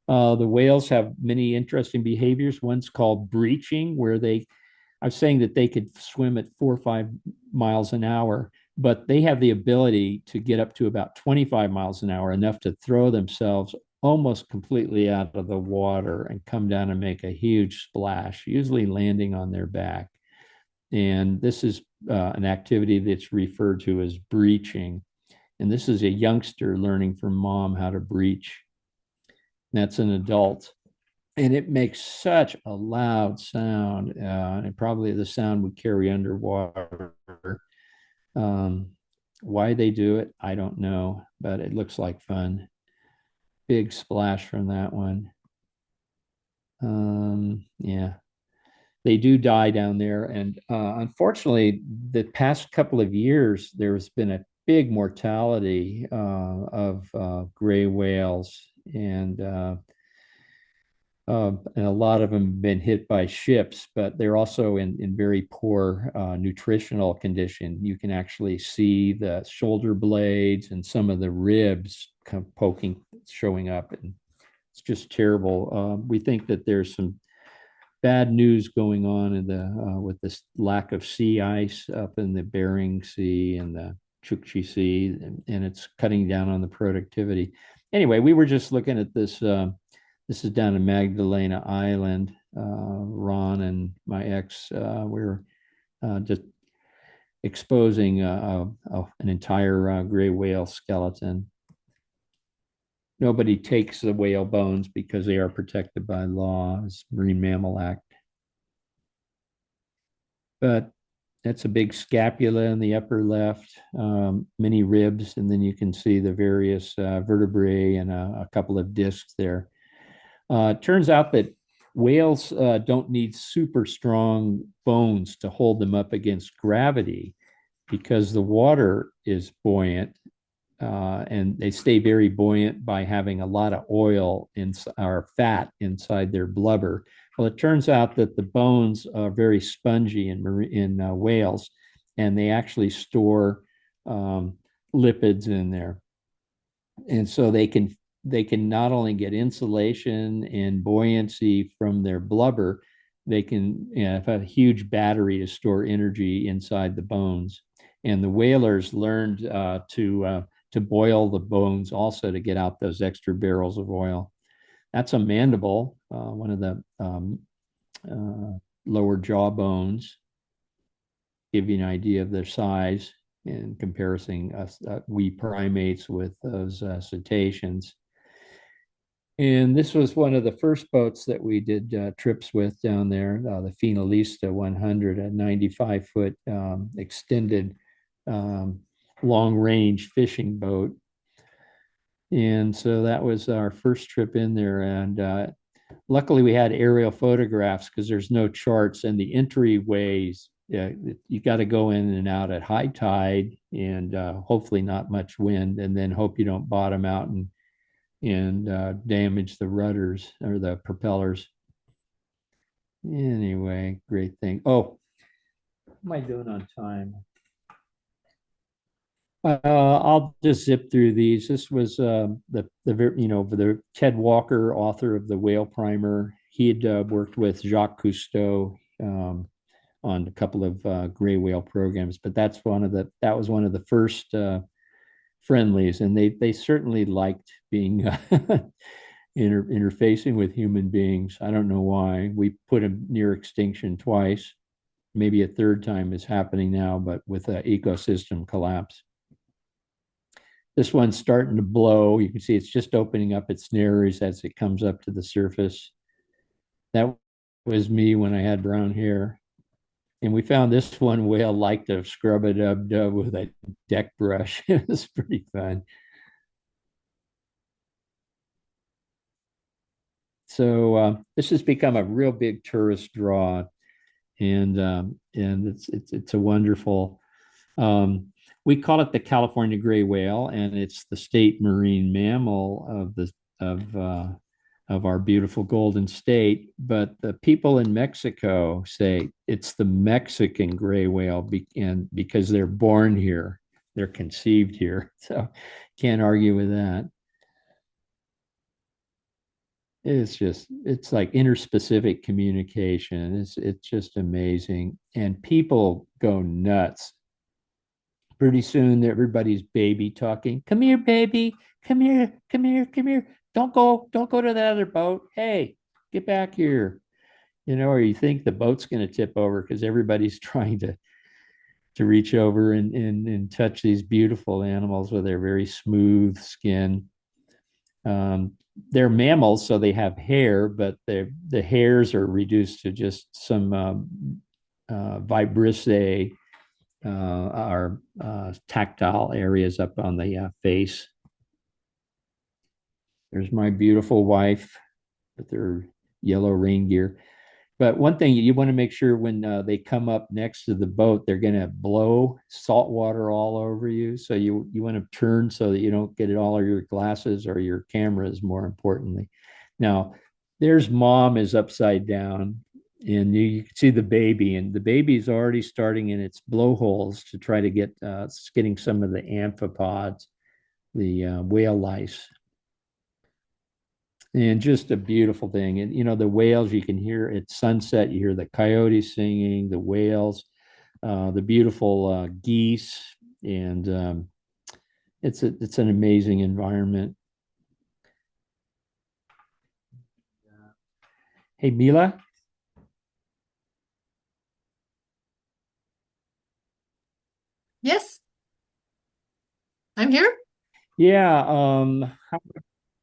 The whales have many interesting behaviors. One's called breaching, where I was saying that they could swim at 4 or 5 miles an hour, but they have the ability to get up to about 25 miles an hour, enough to throw themselves almost completely out of the water and come down and make a huge splash, usually landing on their back. And this is an activity that's referred to as breaching. And this is a youngster learning from mom how to breach. That's an adult. And it makes such a loud sound, and probably the sound would carry underwater. Why they do it, I don't know, but it looks like fun. Big splash from that one. Yeah, they do die down there. And unfortunately, the past couple of years, there's been a big mortality of gray whales. And a lot of them have been hit by ships, but they're also in very poor nutritional condition. You can actually see the shoulder blades and some of the ribs showing up, and it's just terrible. We think that there's some bad news going on with this lack of sea ice up in the Bering Sea and the Chukchi Sea, and it's cutting down on the productivity. Anyway, we were just looking at this. This is down in Magdalena Island. Ron and my ex, we were just exposing an entire gray whale skeleton. Nobody takes the whale bones because they are protected by law, it's Marine Mammal Act. But that's a big scapula in the upper left, many ribs, and then you can see the various vertebrae and a couple of discs there. It turns out that whales don't need super strong bones to hold them up against gravity because the water is buoyant, and they stay very buoyant by having a lot of oil or fat inside their blubber. Well, it turns out that the bones are very spongy in whales, and they actually store lipids in there. And so they can not only get insulation and buoyancy from their blubber, they can have a huge battery to store energy inside the bones. And the whalers learned to boil the bones also to get out those extra barrels of oil. That's a mandible, one of the lower jaw bones. Give you an idea of their size in comparison we primates with those cetaceans. And this was one of the first boats that we did trips with down there, the Finalista 100, a 95-foot extended long-range fishing boat. And so that was our first trip in there. And luckily we had aerial photographs because there's no charts, and the entryways, you got to go in and out at high tide and hopefully not much wind, and then hope you don't bottom out and damage the rudders or the propellers. Anyway, great thing. Oh, what am I doing on time? I'll just zip through these. This was the Ted Walker, author of the Whale Primer. He had worked with Jacques Cousteau on a couple of gray whale programs, but that was one of the first friendlies, and they certainly liked being interfacing with human beings. I don't know why. We put them near extinction twice. Maybe a third time is happening now, but with an ecosystem collapse. This one's starting to blow. You can see it's just opening up its nares as it comes up to the surface. That was me when I had brown hair. And we found this one whale liked to scrub it up with a deck brush. It was pretty fun. So this has become a real big tourist draw, and it's a wonderful. We call it the California gray whale, and it's the state marine mammal of our beautiful Golden State. But the people in Mexico say it's the Mexican gray whale, and because they're born here, they're conceived here. So can't argue with that. It's like interspecific communication. It's just amazing. And people go nuts. Pretty soon everybody's baby talking. Come here, baby. Come here, come here, come here. Don't go to that other boat. Hey, get back here. Or you think the boat's going to tip over because everybody's trying to reach over and touch these beautiful animals with their very smooth skin. Um, they're mammals, so they have hair, but the hairs are reduced to just some vibrissae, our tactile areas up on the face. There's my beautiful wife with her yellow rain gear. But one thing you want to make sure when they come up next to the boat, they're going to blow salt water all over you. So you want to turn so that you don't get it all over your glasses or your cameras, more importantly. Now, there's mom is upside down, and you can see the baby, and the baby is already starting in its blowholes to try to get getting some of the amphipods, the whale lice, and just a beautiful thing. And the whales, you can hear at sunset, you hear the coyotes singing, the whales, the beautiful geese, and it's an amazing environment. Hey, Mila. Yes, I'm here. Yeah.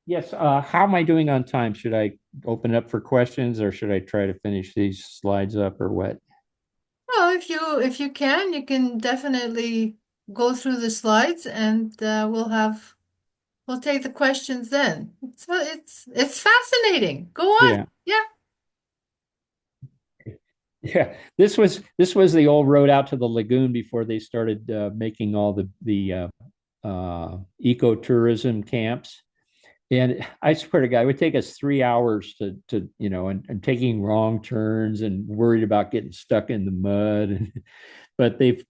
Yes. How am I doing on time? Should I open up for questions, or should I try to finish these slides up, or what? Well, if you can, you can definitely go through the slides, and we'll take the questions then. It's fascinating. Go on. Yeah. Yeah. Yeah, this was the old road out to the lagoon before they started making all the ecotourism camps. And I swear to God, it would take us 3 hours and taking wrong turns and worried about getting stuck in the mud. But they've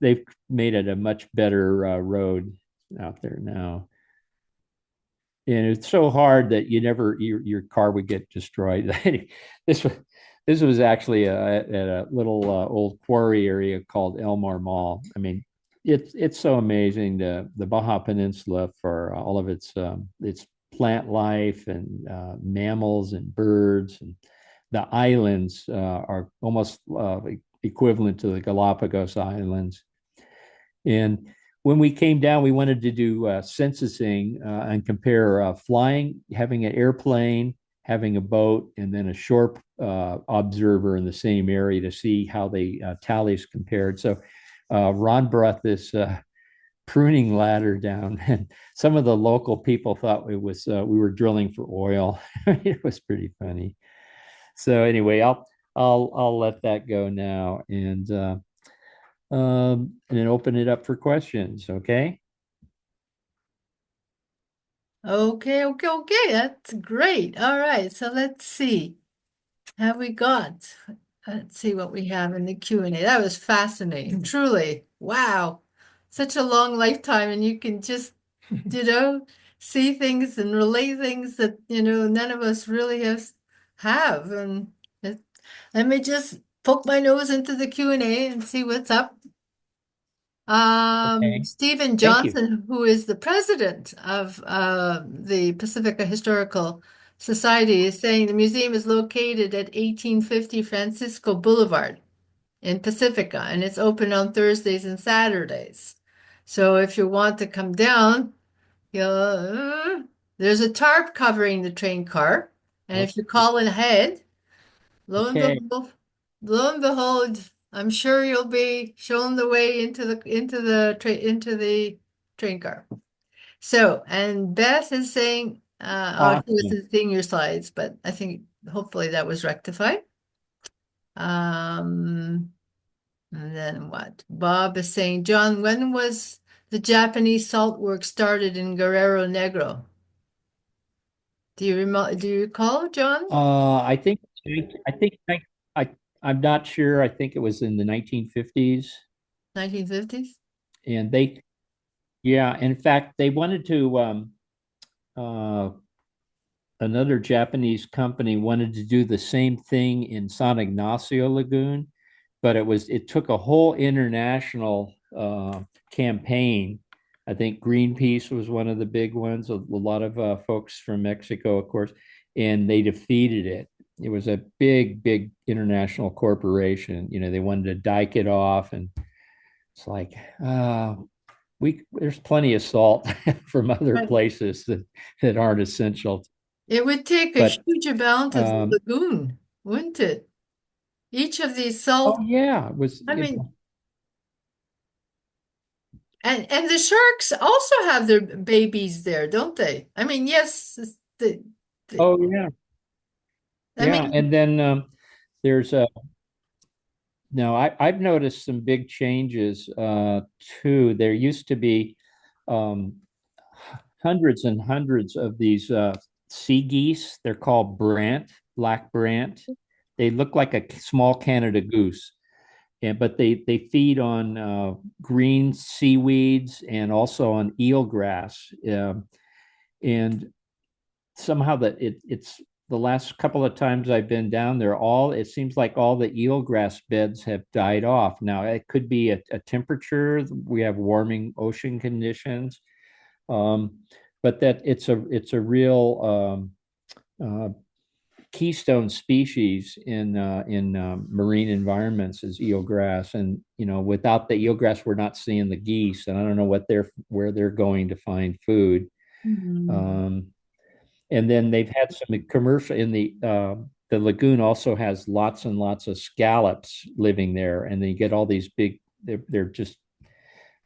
made it a much better road out there now. And it's so hard that your car would get destroyed. this was this was actually at a little old quarry area called Elmore Mall. I mean, it's so amazing, the Baja Peninsula, for all of its plant life and mammals and birds, and the islands are almost equivalent to the Galapagos Islands. And when we came down, we wanted to do censusing and compare flying, having an airplane, having a boat, and then a shore observer in the same area to see how the tallies compared. So Ron brought this pruning ladder down, and some of the local people thought it was we were drilling for oil. It was pretty funny. So anyway, I'll let that go now, and then open it up for questions. Okay. Okay, okay, okay. That's great. All right. So let's see. Have we got? Let's see what we have in the Q&A. That was fascinating. Truly. Wow. Such a long lifetime, and you can just, you know, see things and relate things that, none of us really have. And it, let me just poke my nose into the Q&A and see what's up. Okay. Stephen Thank you. Johnson, who is the president of the Pacifica Historical Society, is saying the museum is located at 1850 Francisco Boulevard in Pacifica, and it's open on Thursdays and Saturdays. So if you want to come down, there's a tarp covering the train car, and if you call in ahead, Lo and Okay. behold, lo and behold, I'm sure you'll be shown the way into the train car. So, and Beth is saying, she Awesome. wasn't seeing your slides, but I think hopefully that was rectified. Um, and then what? Bob is saying, John, when was the Japanese salt work started in Guerrero Negro? Do you recall, John? I think I think I I'm not sure. I think it was in the 1950s, 1950s? and yeah, in fact, they wanted to uh, another Japanese company wanted to do the same thing in San Ignacio Lagoon, but it took a whole international campaign. I think Greenpeace was one of the big ones, a lot of folks from Mexico, of course, and they defeated it. It was a big international corporation. They wanted to dike it off, and it's like, there's plenty of salt from other Right. places that aren't essential. It would take a But huge amount of the um, lagoon, wouldn't it? Each of these salt, oh yeah, it was I mean, and the sharks also have their babies there, don't they? I mean, yes, the oh yeah, I yeah. mean, And then there's no, I've noticed some big changes too. There used to be um, hundreds and hundreds of these sea geese. They're called black brant. They look like a small Canada goose, but they feed on green seaweeds and also on eelgrass. And somehow it's the last couple of times I've been down there, it seems like all the eelgrass beds have died off. Now it could be a temperature. We have warming ocean conditions, but that it's a real uh, keystone species in marine environments is eelgrass. And without the eelgrass, we're not seeing the geese, and I don't know where they're going to find food. hmm. Um, and then they've had some commercial in the lagoon also has lots and lots of scallops living there, and then you get all these big. They're just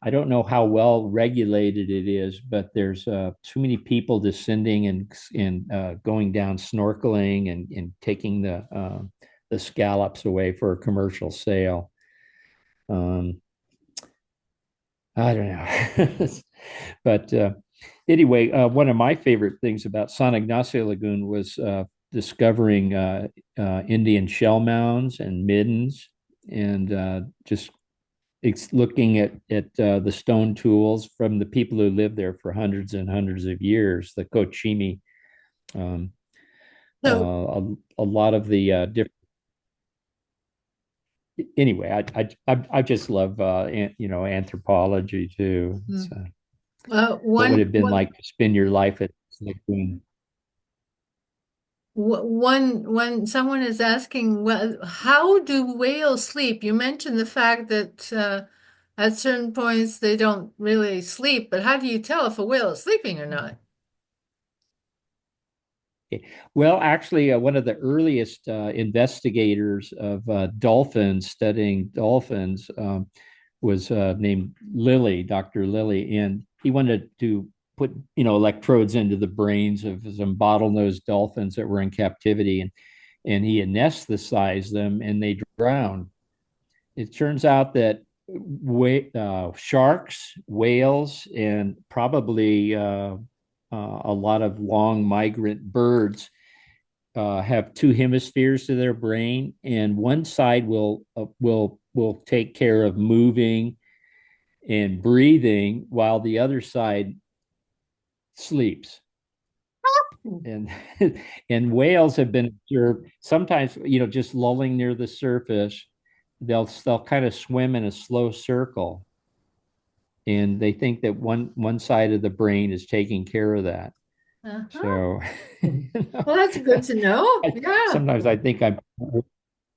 I don't know how well regulated it is, but there's too many people descending and going down snorkeling and taking the scallops away for a commercial sale. Um, I don't know, but anyway, one of my favorite things about San Ignacio Lagoon was discovering Indian shell mounds and middens, and just looking at the stone tools from the people who lived there for hundreds and hundreds of years. The Cochimi, um, So, a lot of the different. Anyway, I just love anthropology too. mm, What would it have been like to spend your life at Lagoon? when someone is asking, well, how do whales sleep? You mentioned the fact that at certain points they don't really sleep, but how do you tell if a whale is sleeping or not? Well, actually, one of the earliest investigators of dolphins, studying dolphins, was named Dr. Lilly, and he wanted to put electrodes into the brains of some bottlenose dolphins that were in captivity, and he anesthetized them, and they drowned. It turns out that sharks, whales, and probably a lot of long migrant birds have two hemispheres to their brain, and one side will take care of moving and breathing, while the other side sleeps. And and whales have been observed sometimes, just lulling near the surface. They'll kind of swim in a slow circle, and they think that one side of the brain is taking care of that. Uh-huh. So, Well, that's good to know. Yeah. sometimes I think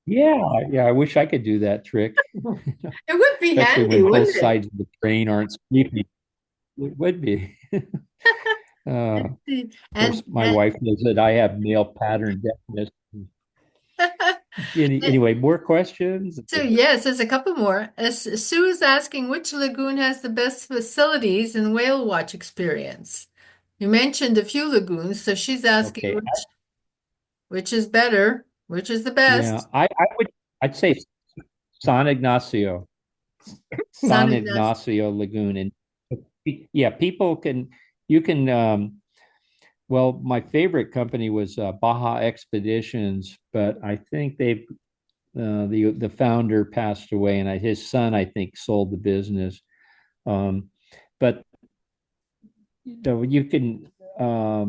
yeah, I wish I could do that trick, It would be especially handy, when both wouldn't it? sides of the brain aren't sleeping. It would be. Of And, course, my and wife knows that I have male pattern deafness. Anyway, more questions? so yes, there's a couple more. Sue is asking which lagoon has the best facilities and whale watch experience. You mentioned a few lagoons, so she's asking Okay. which is better, which is the Yeah, best. I'd say San Ignacio, San San Ignacio. Ignacio Lagoon. And yeah, you can well, my favorite company was Baja Expeditions, but I think the founder passed away, and his son, I think, sold the business. Um, but you can, I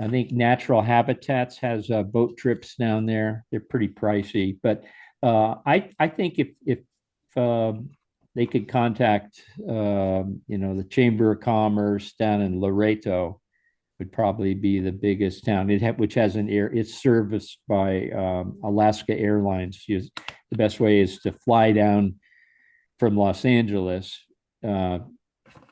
think Natural Habitats has boat trips down there. They're pretty pricey, but I think if they could contact the Chamber of Commerce down in Laredo would probably be the biggest town. Which has an air. It's serviced by Alaska Airlines. The best way is to fly down from Los Angeles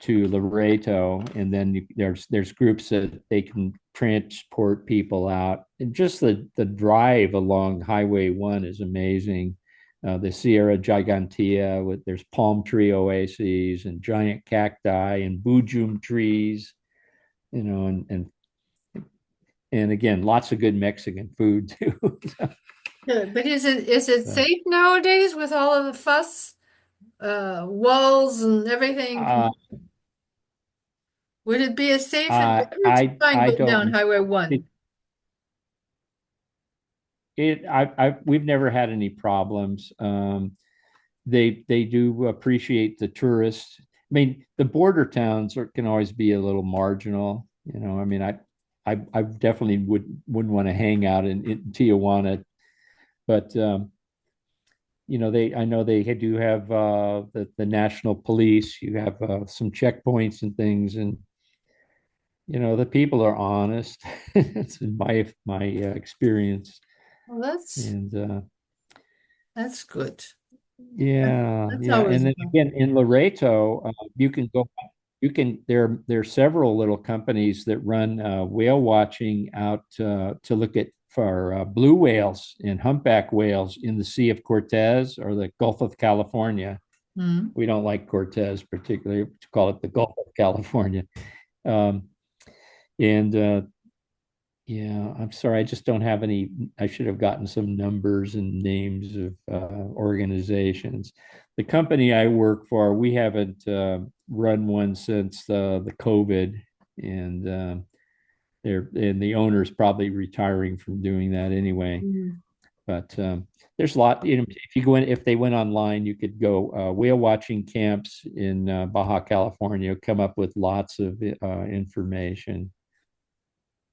to Laredo, and then there's groups that they can transport people out. And just the drive along Highway 1 is amazing. The Sierra Gigantea, there's palm tree oases and giant cacti and bujum trees, and again, lots of good Mexican food too. Yeah, but is it So, safe nowadays with all of the fuss, walls and everything? uh, Would it be as safe as I ever to I try and I go down don't. Highway It, 1? we've never had any problems. They do appreciate the tourists. I mean, the border towns can always be a little marginal. I mean, I definitely wouldn't want to hang out in Tijuana, but they I know they do have the national police. You have some checkpoints and things, and the people are honest. It's in my experience, Well, that's and that's good. That's, yeah, that's yeah. always And then fun. again, in Laredo, there are several little companies that run whale watching out to look at for blue whales and humpback whales in the Sea of Cortez or the Gulf of California. Hmm. We don't like Cortez particularly, we call it the Gulf of California. Um, and Yeah, I'm sorry, I just don't have any. I should have gotten some numbers and names of organizations. The company I work for, we haven't run one since the COVID, and the owner's probably retiring from doing that anyway. Hmm. But there's a lot. If you go in, if they went online, you could go whale watching camps in Baja California. Come up with lots of information.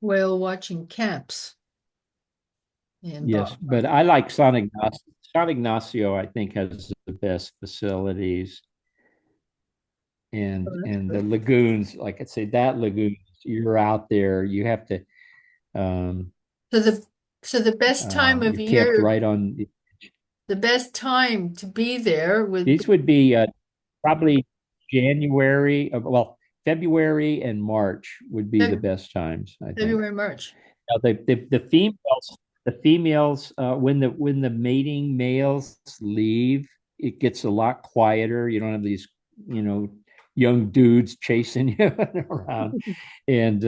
Whale watching camps in Yes, Baja. but I like San Ignacio. San Ignacio, I think, has the best facilities Oh, that's and the good. lagoons. Like I say, that lagoon, you're out there. You have to. Um, So the best time of you're kept year, right on. the best time to be there would be These would be probably January. Well, February and March would be the Feb- best times, I think. February, March. Now, the females, when the mating males leave, it gets a lot quieter. You don't have these, you know, young dudes chasing you around, and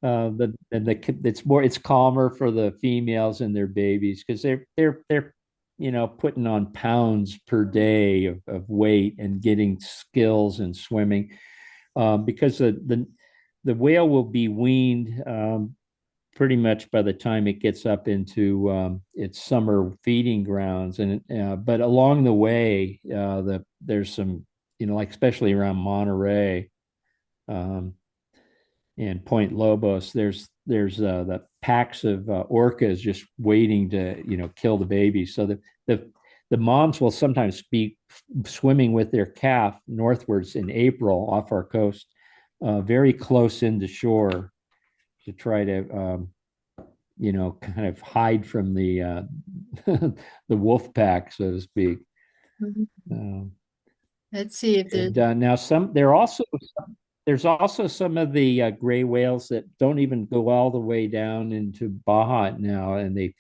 it's calmer for the females and their babies because they're putting on pounds per day of weight and getting skills in swimming, because the whale will be weaned pretty much by the time it gets up into its summer feeding grounds. And but along the way, there's some, like especially around Monterey um, and Point Lobos, there's the packs of orcas just waiting to kill the babies. So the moms will sometimes be swimming with their calf northwards in April off our coast, very close into shore to try to kind of hide from the wolf pack, so to speak. Mhm. Uh, Let's see if there's and now there's also some of the gray whales that don't even go all the way down into Baja now, and they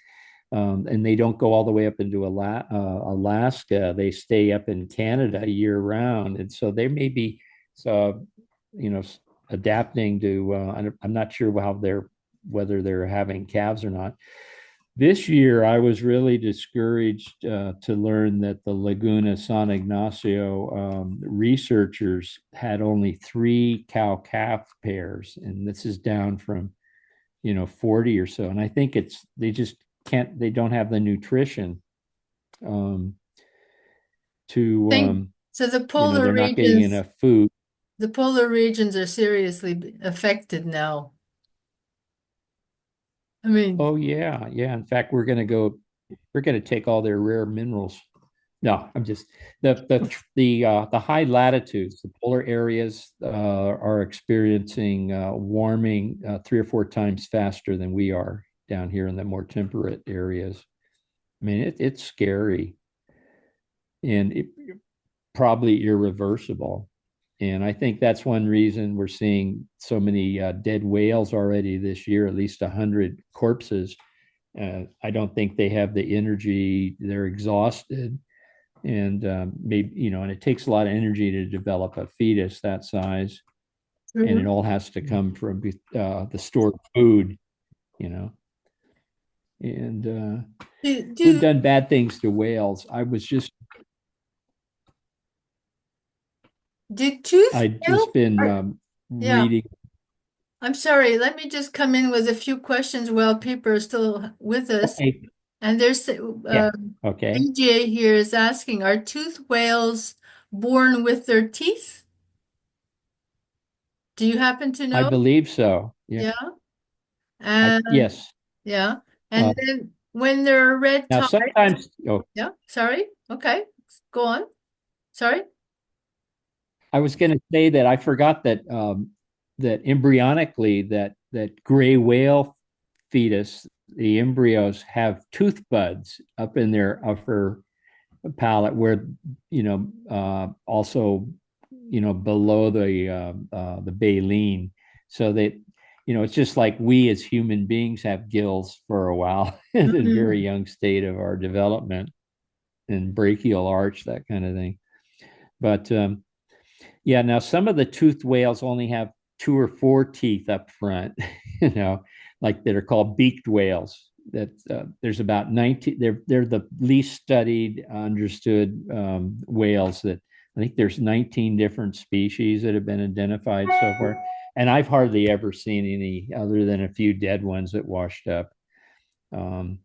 don't go all the way up into Alaska. They stay up in Canada year round, and so they may be so you know adapting to. I'm not sure whether they're having calves or not, This year, I was really discouraged to learn that the Laguna San Ignacio researchers had only three cow-calf pairs, and this is down from 40 or so. And I think they just can't, they don't have the nutrition um, to Think so they're not getting enough food. the polar regions are seriously affected now. I mean, Oh yeah, yeah. In fact, we're going to take all their rare minerals. No, I'm just the high latitudes, the polar areas are experiencing warming 3 or 4 times faster than we are down here in the more temperate areas. I mean, it's scary and probably irreversible. And I think that's one reason we're seeing so many dead whales already this year, at least 100 corpses. I don't think they have the energy. They're exhausted. And maybe, and it takes a lot of energy to develop a fetus that size. And it true. all has to come from the stored food, you know. And Do, we've do done bad things to whales. did tooth I'd just whale? been Yeah, reading. I'm sorry. Let me just come in with a few questions while people are still with us. Okay. And there's Yeah. Okay. AJ here is asking, are tooth whales born with their teeth? Do you happen to I know? believe so. Yeah. Yeah. And Yes. yeah. Uh, And then when they're red Now, tide, sometimes, yeah, sorry. Okay. Go on. Sorry. I was going to say that I forgot that that embryonically that gray whale fetus, the embryos have tooth buds up in their upper palate, where also below the baleen, so that it's just like we as human beings have gills for a while in a very Mhm. young state of our development and brachial arch, that kind of thing. But yeah, now some of the toothed whales only have 2 or 4 teeth up front, you know, like that are called beaked whales. That there's about 19. They're the least studied, understood whales. That I think there's 19 different species that have been identified so far, and I've hardly ever seen any other than a few dead ones that washed up. Um,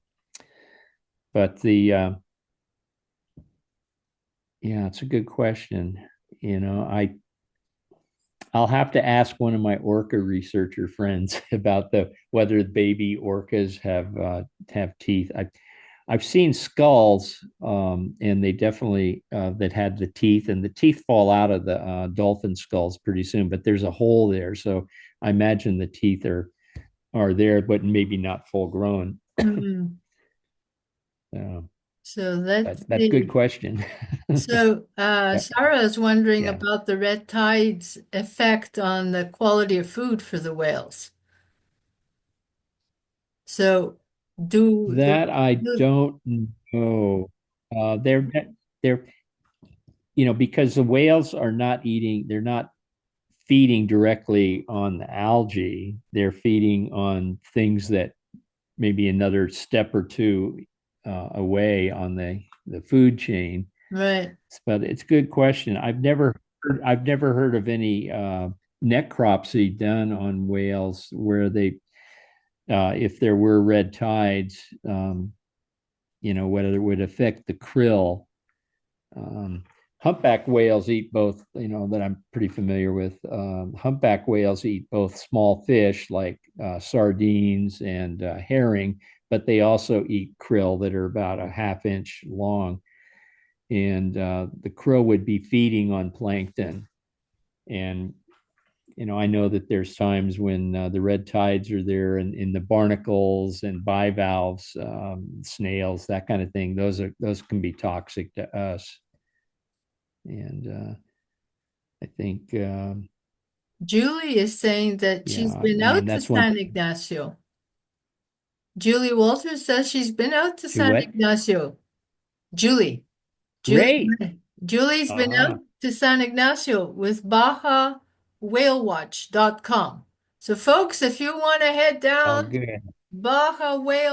but yeah, it's a good question. I'll have to ask one of my orca researcher friends about the whether baby orcas have teeth. I've seen skulls, and they definitely that had the teeth, and the teeth fall out of the dolphin skulls pretty soon. But there's a hole there, so I imagine the teeth are there, but maybe not full grown. Mhm. Uh, So let's that's a good see. question. So Yeah, Sarah is wondering yeah. about the red tide's effect on the quality of food for the whales. So do the That I do, don't know. They're because the whales are not eating, they're not feeding directly on the algae. They're feeding on things that maybe another step or two away on the food chain. right. But it's a good question. I've never heard of any necropsy done on whales where they if there were red tides, whether it would affect the krill. Um, Humpback whales eat both, that I'm pretty familiar with. Humpback whales eat both small fish like sardines and herring, but they also eat krill that are about a half-inch long. And the krill would be feeding on plankton. And I know that there's times when the red tides are there, and in the barnacles and bivalves, snails, that kind of thing. Those can be toxic to us. And I think, Julie is saying that she's yeah, been I mean out to that's one San thing. Ignacio. Julie Walters says she's been out to Do San what? Ignacio. Julie, Julie, Great. Julie's been out Uh-huh. to San Ignacio with BajaWhaleWatch.com. So folks, if you want to head Oh, down, good.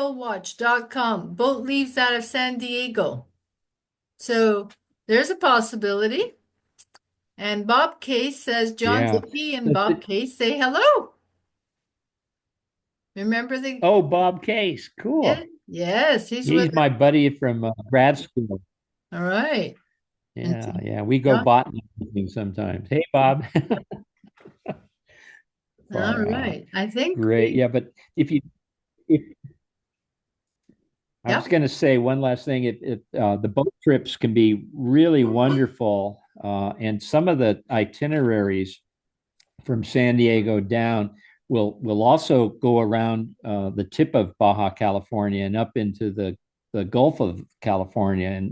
BajaWhaleWatch.com. Boat leaves out of San Diego. So there's a possibility. And Bob Case says John Yeah. Kipping and Bob Case say hello. Remember the Oh, Bob Case. yeah, Cool. yes, he's with He's my buddy from grad school. all right. And Yeah, yeah. We go John, botanizing sometimes. Hey, Bob. all Far off. right. I think Great. we Yeah, but if I was yep. going to say one last thing, the boat trips can be really wonderful, and some of the itineraries from San Diego down will also go around the tip of Baja California and up into the Gulf of California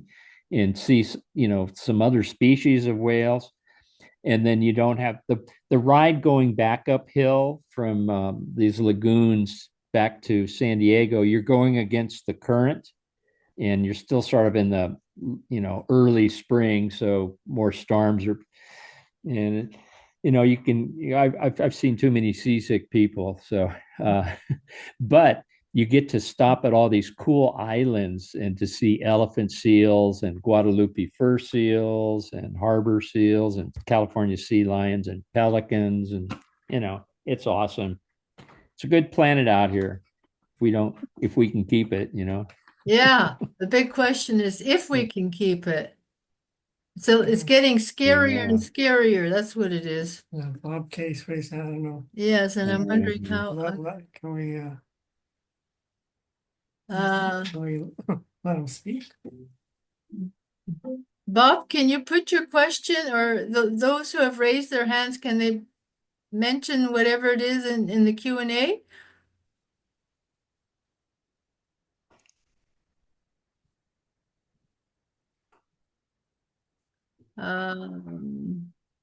and see some other species of whales. And then you don't have the ride going back uphill from these lagoons back to San Diego. You're going against the current, and you're still sort of in the early spring, so more storms are. And you can I've seen too many seasick people, so uh, but you get to stop at all these cool islands and to see elephant seals and Guadalupe fur seals and harbor seals and California sea lions and pelicans, and it's awesome. It's a good planet out here. If we can keep it. Yeah, the big question is if we can keep it. So it's getting scarier and Yeah. scarier. That's what it is. Yeah, Bob Case raised, I don't know. Yes, and I'm wondering Mhm. how Can we, uh can we let him speak? Bob, can you put your question or those who have raised their hands, can they mention whatever it is in the Q&A?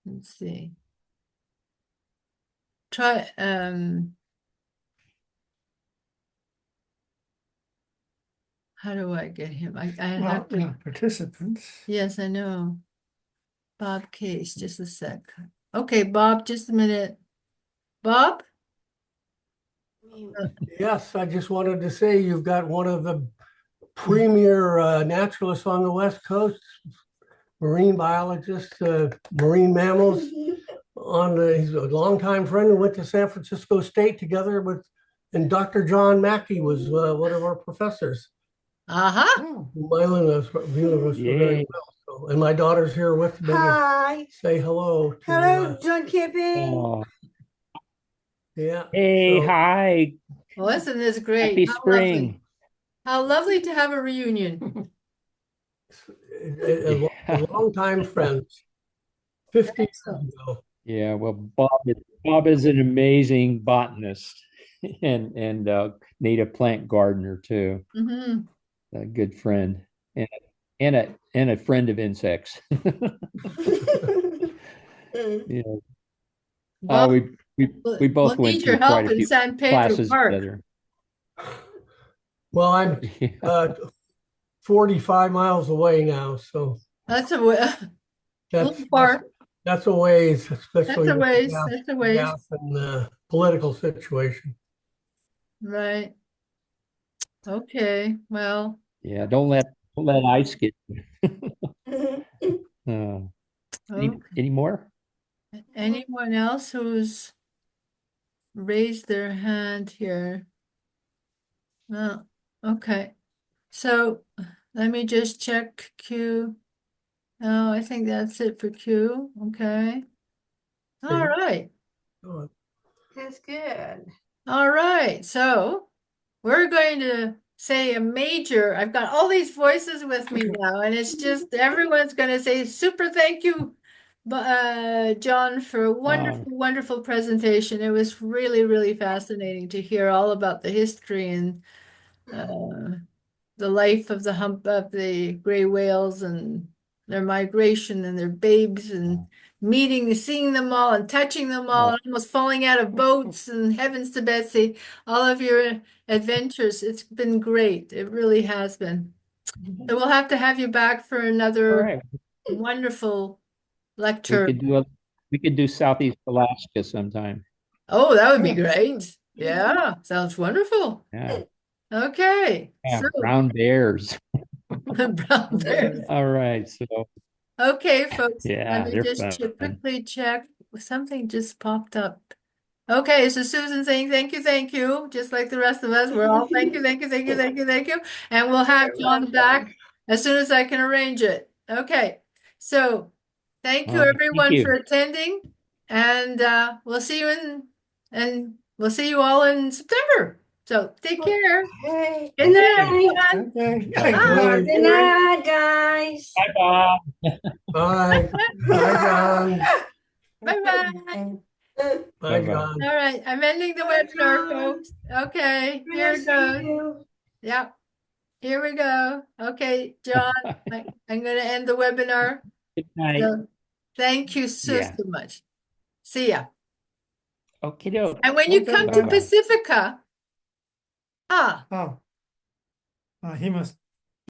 Let's see. Try how do I get him? I Well, have to participants. yes, I know. Bob Case, just a sec. Okay, Bob, just a minute. Bob? Yes, I just wanted to say you've got one of the premier naturalists on the West Coast, marine biologist, marine mammals. He's a longtime friend who went to San Francisco State together with, and Dr. John Mackey was one of our professors. Uh-huh. Milan was very Yay. well. So, and my daughter's here with me. Hi. Say hello. Hello, John Kipping. Oh, Yeah. hey, So, hi. Well, isn't this great? Happy How lovely. spring. How lovely to have a reunion. a long time friends, 50 years ago. Yeah, well, Bob is an amazing botanist and native plant gardener too. Mm-hmm. A good friend and a friend of insects. Yeah. Bob, We both we'll went need your through quite help a in few San Pedro classes Park. together. Well, I'm Yeah. 45 miles away now, so That's a that's little far. that's a ways, That's especially a with ways. That's a ways. gas and the political situation. Right. Okay. Well, Yeah, don't let ice get you. okay. Any more? Anyone else who's raised their hand here? Well, okay. So let me just check Q. Oh, I think that's it for Q. Okay. All right. Oh, That's good. All right. So we're going to say a major. I've got all these voices with me now, and it's just everyone's going to say super thank you, John, for a wonderful, wonderful presentation. It was really, really fascinating to hear all about the history and the life of the hump of the gray whales and their migration and their babes and seeing them all and touching them all and almost falling out of boats and heavens to Betsy, all of your adventures. It's been great. It really has been. So we'll have to have you back for All another right. wonderful We lecture. could do Southeast Alaska sometime. Oh, that would be great. Yeah, sounds wonderful. Yeah, Okay, yeah, so brown bears. brown bears. All right, so Okay, folks, let yeah, me they're just fun. quickly check. Something just popped up. Okay, so Susan saying thank you, just like the rest of us. We're all thank you, thank you, thank you, thank you, thank you. And we'll have You're John welcome. back as soon as I can arrange it. Okay, so thank you Thank everyone you. for attending, and we'll see you we'll see you all in September. So take care. Hey, Good night, night. everyone. Okay. Bye. Bye. Good night, guys. Bye, Bob. Bye. Bye, John. Bye-bye. Bye, Bye-bye. John. All right, I'm ending the webinar, folks. Okay, here it goes. You. Yep, here we go. Okay, John, I'm going to end the webinar. Good night. So thank you so Yeah. much. See ya. Okay, doke. And when you Okay, come to bye-bye. Pacifica, Oh. He must